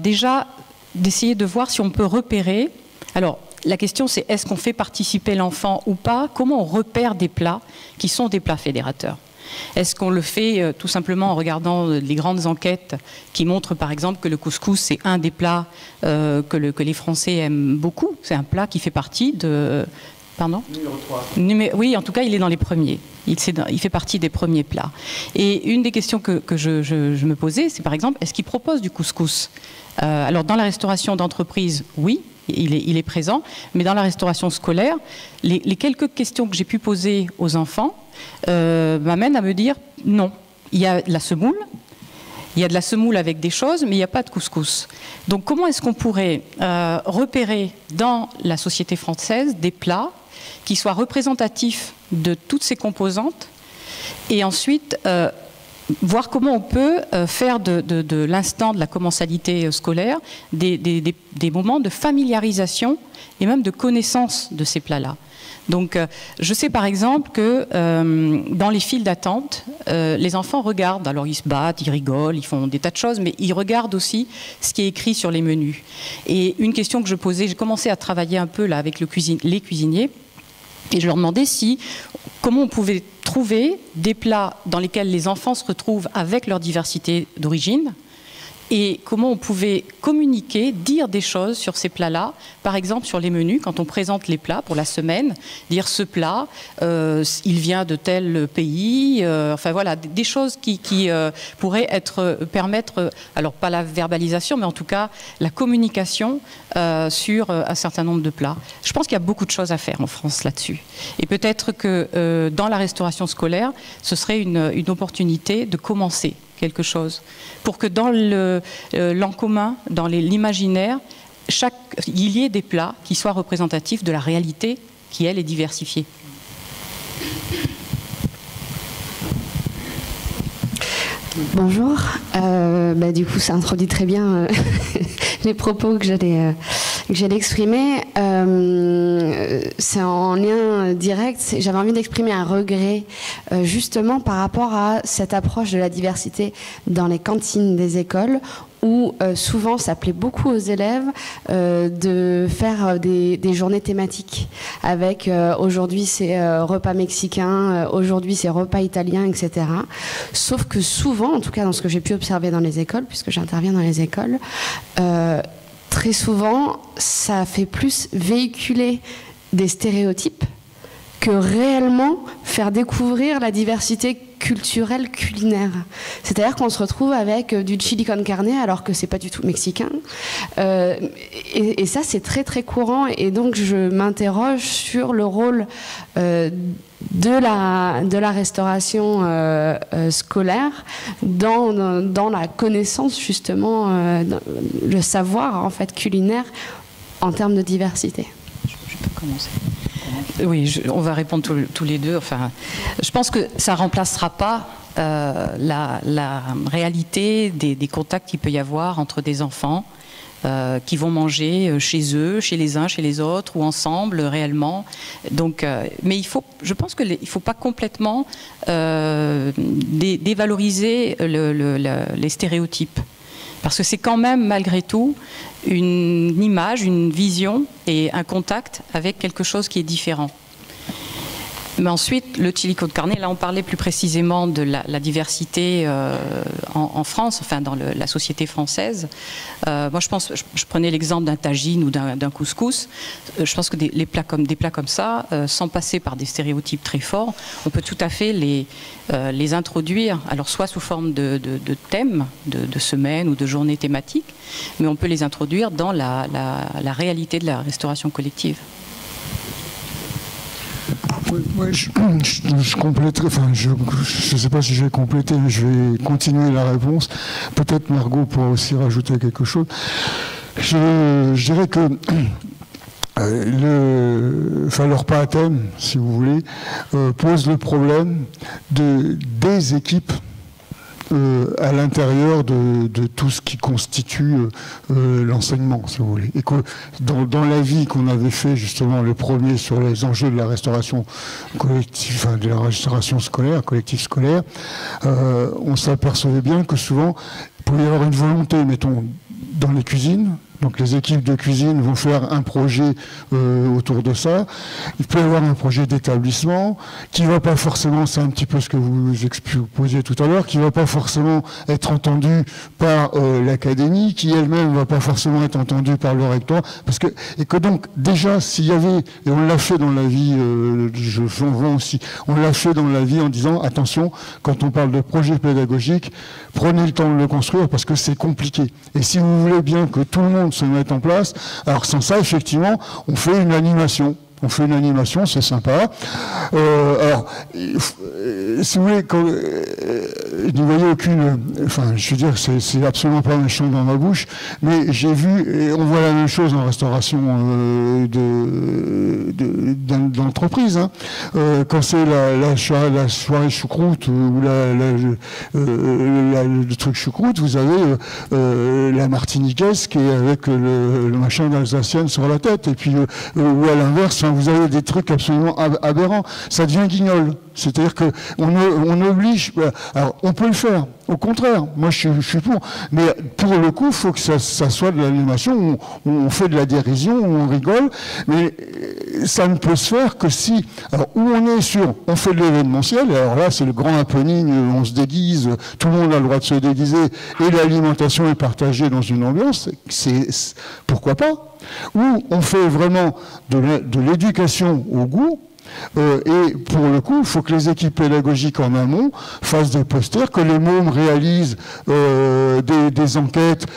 déjà, d'essayer de voir si on peut repérer. Alors, la question c'est est-ce qu'on fait participer l'enfant ou pas? Comment on repère des plats qui sont des plats fédérateurs? Est-ce qu'on le fait tout simplement en regardant les grandes enquêtes qui montrent par exemple que le couscous c'est un des plats que les Français aiment beaucoup? C'est un plat qui fait partie de... Pardon ? Numéro 3. Oui, en tout cas, il est dans les premiers. Il fait partie des premiers plats. Et une des questions que je me posais, c'est par exemple, est-ce qu'il propose du couscous? Alors, dans la restauration d'entreprise, oui, il est présent. Mais dans la restauration scolaire, les quelques questions que j'ai pu poser aux enfants m'amènent à me dire non. Il y a de la semoule. Il y a de la semoule avec des choses, mais il n'y a pas de couscous. Donc, comment est-ce qu'on pourrait repérer dans la société française des plats qui soient représentatifs de toutes ces composantes et ensuite voir comment on peut faire de l'instant de la commensalité scolaire des moments de familiarisation et même de connaissance de ces plats-là. Donc, je sais par exemple que dans les files d'attente, les enfants regardent, alors ils se battent, ils rigolent, ils font des tas de choses, mais ils regardent aussi ce qui est écrit sur les menus. Et une question que je posais, j'ai commencé à travailler un peu là avec les cuisiniers, et je leur demandais comment on pouvait trouver des plats dans lesquels les enfants se retrouvent avec leur diversité d'origine, et comment on pouvait communiquer, dire des choses sur ces plats-là, par exemple sur les menus, quand on présente les plats pour la semaine, dire ce plat, il vient de tel pays, enfin voilà, des choses qui pourraient permettre, alors pas la verbalisation, mais en tout cas la communication sur un certain nombre de plats. Je pense qu'il y a beaucoup de choses à faire en France là-dessus. Et peut-être que dans la restauration scolaire, ce serait une opportunité de commencer quelque chose, pour que dans l'en commun, dans l'imaginaire, il y ait des plats qui soient représentatifs de la réalité qui, elle, est diversifiée. Bonjour, du coup ça introduit très bien les propos que j'allais exprimer. C'est en lien direct, j'avais envie d'exprimer un regret justement par rapport à cette approche de la diversité dans les cantines des écoles, où souvent ça plaît beaucoup aux élèves de faire des journées thématiques avec aujourd'hui c'est repas mexicain, aujourd'hui c'est repas italien, etc. Sauf que souvent, en tout cas dans ce que j'ai pu observer dans les écoles, puisque j'interviens dans les écoles, très souvent ça fait plus véhiculer des stéréotypes que réellement faire découvrir la diversité culturelle culinaire. C'est-à-dire qu'on se retrouve avec du chili con carne alors que c'est pas du tout mexicain. Et ça, c'est très très courant. Et donc, je m'interroge sur le rôle de la restauration scolaire dans la connaissance, justement, le savoir en fait culinaire en termes de diversité. Je peux commencer. Oui, on va répondre tous les deux. Enfin, je pense que ça ne remplacera pas la réalité des contacts qu'il peut y avoir entre des enfants qui vont manger chez eux, chez les uns, chez les autres, ou ensemble réellement. Donc, mais je pense qu'il ne faut pas complètement dévaloriser les stéréotypes. Parce que c'est quand même, malgré tout, une image, une vision et un contact avec quelque chose qui est différent. Mais ensuite, le chili con carne, là on parlait plus précisément de la diversité en France, enfin dans la société française. Moi je prenais l'exemple d'un tagine ou d'un couscous. Je pense que des plats comme ça, sans passer par des stéréotypes très forts, on peut tout à fait les introduire, alors soit sous forme de thèmes, de semaines ou de journées thématiques, mais on peut les introduire dans la réalité de la restauration collective. Oui, je compléterai, enfin je ne sais pas si je vais compléter, mais je vais continuer la réponse. Peut-être Margot pourra aussi rajouter quelque chose. Je dirais que le repas à thème, si vous voulez, pose le problème des équipes à l'intérieur de tout ce qui constitue l'enseignement, si vous voulez. Et que dans l'avis qu'on avait fait, justement, le premier sur les enjeux de la restauration collective, enfin, de la restauration scolaire, collective scolaire, on s'apercevait bien que souvent, il pouvait y avoir une volonté, mettons, dans les cuisines. Donc les équipes de cuisine vont faire un projet autour de ça. Il peut y avoir un projet d'établissement qui ne va pas forcément, c'est un petit peu ce que vous exposiez tout à l'heure, qui ne va pas forcément être entendu par l'académie, qui elle-même ne va pas forcément être entendue par le recteur. Et que donc déjà, s'il y avait, et on l'a fait dans la vie, on l'a fait dans la vie en disant, attention, quand on parle de projet pédagogique, prenez le temps de le construire parce que c'est compliqué. Et si vous voulez bien que tout le monde se mettre en place. Alors sans ça, effectivement, on fait une animation. On fait une animation, c'est sympa. Alors, si vous voulez, n'y voyez aucune... Enfin, je veux dire, c'est absolument pas méchant dans ma bouche, mais j'ai vu, et on voit la même chose en restauration d'entreprise, hein. Quand c'est la soirée choucroute ou le truc choucroute, vous avez la martiniquaise qui est avec le machin d'Alsacienne sur la tête, et puis ou à l'inverse, vous avez des trucs absolument aberrants. Ça devient guignol. C'est-à-dire qu'on oblige... Alors, on peut le faire. Au contraire, moi, je suis pour. Mais pour le coup, il faut que ça soit de l'animation, où on fait de la dérision, où on rigole. Mais ça ne peut se faire que si... Alors, où on est sur... On fait de l'événementiel, et alors là, c'est le grand happening, on se déguise, tout le monde a le droit de se déguiser, et l'alimentation est partagée dans une ambiance, pourquoi pas? Où on fait vraiment de l'éducation au goût, et pour le coup, il faut que les équipes pédagogiques en amont fassent des posters, que les mômes réalisent des enquêtes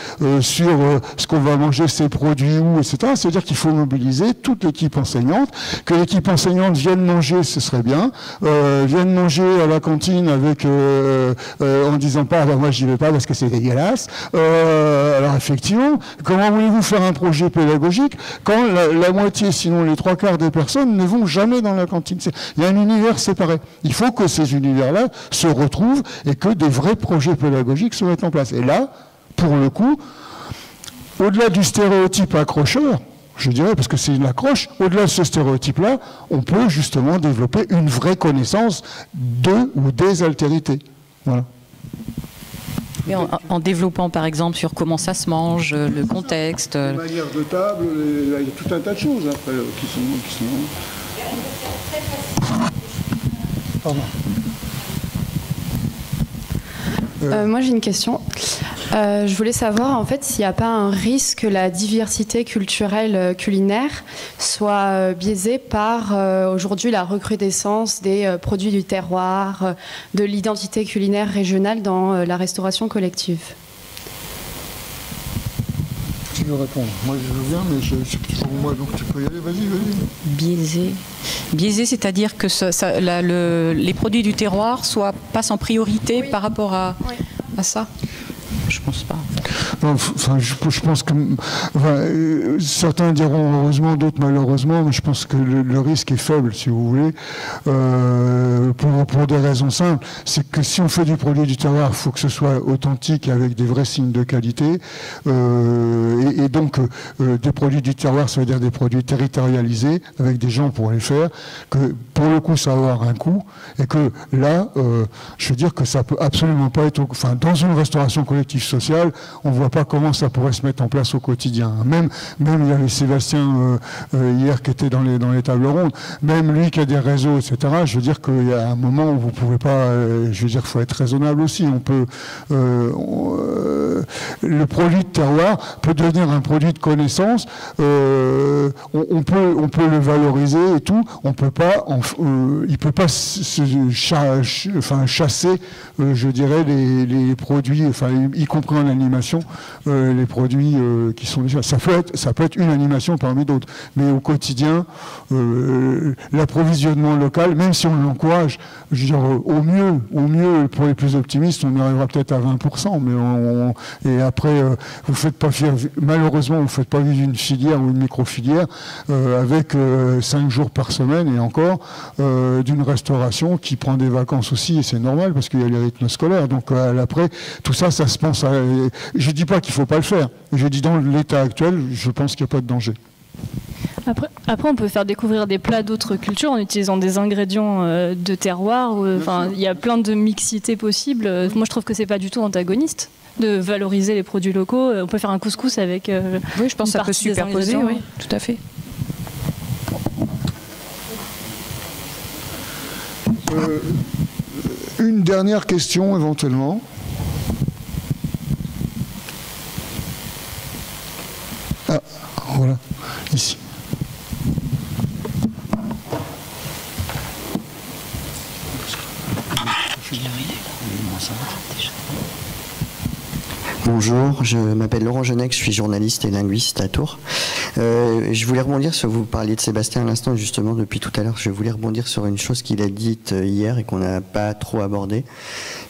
sur ce qu'on va manger, ces produits, où, etc. C'est-à-dire qu'il faut mobiliser toute l'équipe enseignante, que l'équipe enseignante vienne manger, ce serait bien, vienne manger à la cantine avec en disant pas, moi j'y vais pas parce que c'est dégueulasse. Alors effectivement, comment voulez-vous faire un projet pédagogique quand la moitié, sinon les 3/4 des personnes ne vont jamais dans la cantine? Il y a un univers séparé. Il faut que ces univers-là se retrouvent et que des vrais projets pédagogiques se mettent en place. Et là, pour le coup, au-delà du stéréotype accrocheur, je dirais, parce que c'est une accroche, au-delà de ce stéréotype-là, on peut justement développer une vraie connaissance de ou des altérités. Voilà. Mais en développant par exemple sur comment ça se mange, le contexte. La manière de table, il y a tout un tas de choses après qui sont... Pardon. Moi j'ai une question. Je voulais savoir en fait s'il n'y a pas un risque que la diversité culturelle culinaire soit biaisée par aujourd'hui la recrudescence des produits du terroir, de l'identité culinaire régionale dans la restauration collective. Tu veux répondre? Moi je veux bien, mais c'est pour moi, donc tu peux y aller, vas-y. Biaisé, c'est-à-dire que les produits du terroir passent en priorité par rapport à ça? Je pense pas. Non, enfin, je pense que certains diront heureusement, d'autres malheureusement, mais je pense que le risque est faible, si vous voulez, pour des raisons simples. C'est que si on fait du produit du terroir, il faut que ce soit authentique avec des vrais signes de qualité, et donc des produits du terroir, ça veut dire des produits territorialisés avec des gens pour les faire. Que pour le coup, ça va avoir un coût, et que là, je veux dire que ça peut absolument pas être, enfin, dans une restauration collective sociale, on ne voit pas comment ça pourrait se mettre en place au quotidien. Même il y avait Sébastien hier qui était dans les tables rondes, même lui qui a des réseaux, etc. Je veux dire qu'il y a un moment où vous ne pouvez pas, je veux dire qu'il faut être raisonnable aussi. On peut, le produit de terroir peut devenir un produit de connaissance, on peut le valoriser et tout, on peut pas, il peut pas chasser, je dirais, les produits, enfin, y compris en animation, les produits qui sont déjà... Ça peut être une animation parmi d'autres. Mais au quotidien, l'approvisionnement local, même si on l'encourage, je veux dire, au mieux, pour les plus optimistes, on arrivera peut-être à 20%. Et après, malheureusement, vous ne faites pas vivre une filière ou une micro-filière avec 5 jours par semaine et encore d'une restauration qui prend des vacances aussi, et c'est normal parce qu'il y a les rythmes scolaires. Donc après, tout ça, ça se pense à... Je ne dis pas qu'il ne faut pas le faire. Je dis dans l'état actuel, je pense qu'il n'y a pas de danger. Après, on peut faire découvrir des plats d'autres cultures en utilisant des ingrédients de terroir. Il y a plein de mixité possibles. Moi, je trouve que c'est pas du tout antagoniste de valoriser les produits locaux. On peut faire un couscous avec. Oui, je pense que ça peut superposer. Oui, tout à fait. Une dernière question éventuellement. Ah, voilà, ici. Bonjour, je m'appelle Laurent Genec, je suis journaliste et linguiste à Tours. Je voulais rebondir sur, vous parliez de Sébastien à l'instant, justement, depuis tout à l'heure, je voulais rebondir sur une chose qu'il a dite hier et qu'on n'a pas trop abordé.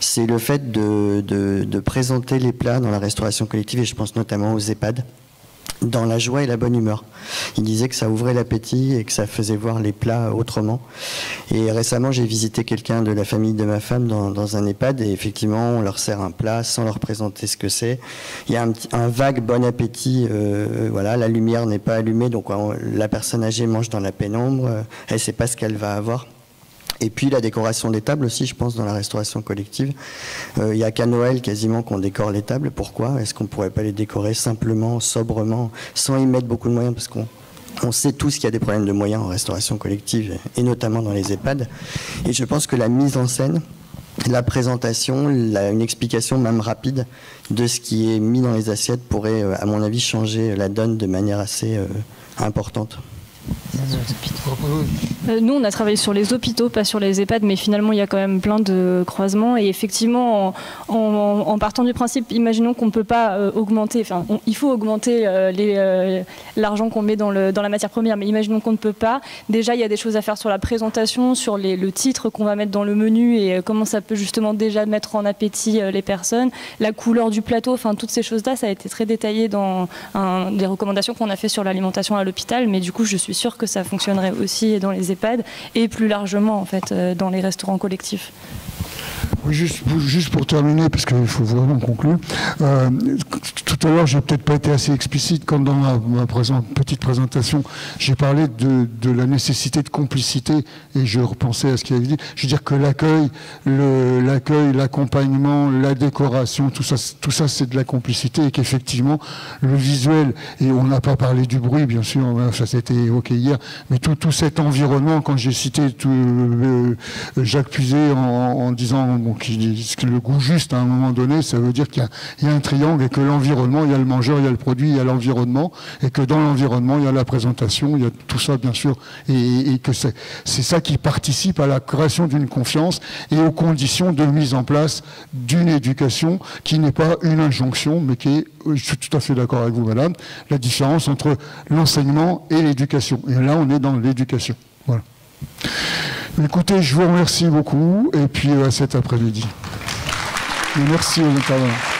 C'est le fait de présenter les plats dans la restauration collective, et je pense notamment aux EHPAD, dans la joie et la bonne humeur. Il disait que ça ouvrait l'appétit et que ça faisait voir les plats autrement. Et récemment, j'ai visité quelqu'un de la famille de ma femme dans un EHPAD et effectivement, on leur sert un plat sans leur présenter ce que c'est. Il y a un vague bon appétit. Voilà, la lumière n'est pas allumée, donc la personne âgée mange dans la pénombre. Elle ne sait pas ce qu'elle va avoir. Et puis la décoration des tables aussi, je pense, dans la restauration collective. Il n'y a qu'à Noël quasiment qu'on décore les tables. Pourquoi? Est-ce qu'on ne pourrait pas les décorer simplement, sobrement, sans y mettre beaucoup de moyens? Parce qu'on sait tous qu'il y a des problèmes de moyens en restauration collective, et notamment dans les EHPAD. Et je pense que la mise en scène, la présentation, une explication même rapide de ce qui est mis dans les assiettes pourrait, à mon avis, changer la donne de manière assez importante. Nous, on a travaillé sur les hôpitaux, pas sur les EHPAD, mais finalement, il y a quand même plein de croisements. Et effectivement, en partant du principe, imaginons qu'on ne peut pas augmenter, il faut augmenter l'argent qu'on met dans la matière première, mais imaginons qu'on ne peut pas. Déjà, il y a des choses à faire sur la présentation, sur le titre qu'on va mettre dans le menu et comment ça peut justement déjà mettre en appétit les personnes, la couleur du plateau, toutes ces choses-là, ça a été très détaillé dans des recommandations qu'on a fait sur l'alimentation à l'hôpital, mais du coup, je suis sûre que ça fonctionnerait aussi dans les EHPAD et plus largement en fait dans les restaurants collectifs. Oui, juste pour terminer, parce qu'il faut vraiment conclure. Tout à l'heure, j'ai peut-être pas été assez explicite quand dans ma petite présentation, j'ai parlé de la nécessité de complicité et je repensais à ce qu'il avait dit. Je veux dire que l'accueil, l'accompagnement, la décoration, tout ça c'est de la complicité et qu'effectivement, le visuel, et on n'a pas parlé du bruit, bien sûr, ça s'était évoqué hier, mais tout cet environnement, quand j'ai cité Jacques Puiset en disant qui dit que le goût juste à un moment donné, ça veut dire qu'il y a un triangle et que l'environnement, il y a le mangeur, il y a le produit, il y a l'environnement, et que dans l'environnement, il y a la présentation, il y a tout ça bien sûr, et que c'est ça qui participe à la création d'une confiance et aux conditions de mise en place d'une éducation qui n'est pas une injonction, mais qui est, je suis tout à fait d'accord avec vous madame, la différence entre l'enseignement et l'éducation. Et là, on est dans l'éducation. Voilà. Écoutez, je vous remercie beaucoup et puis à cet après-midi. Merci aux intervenants.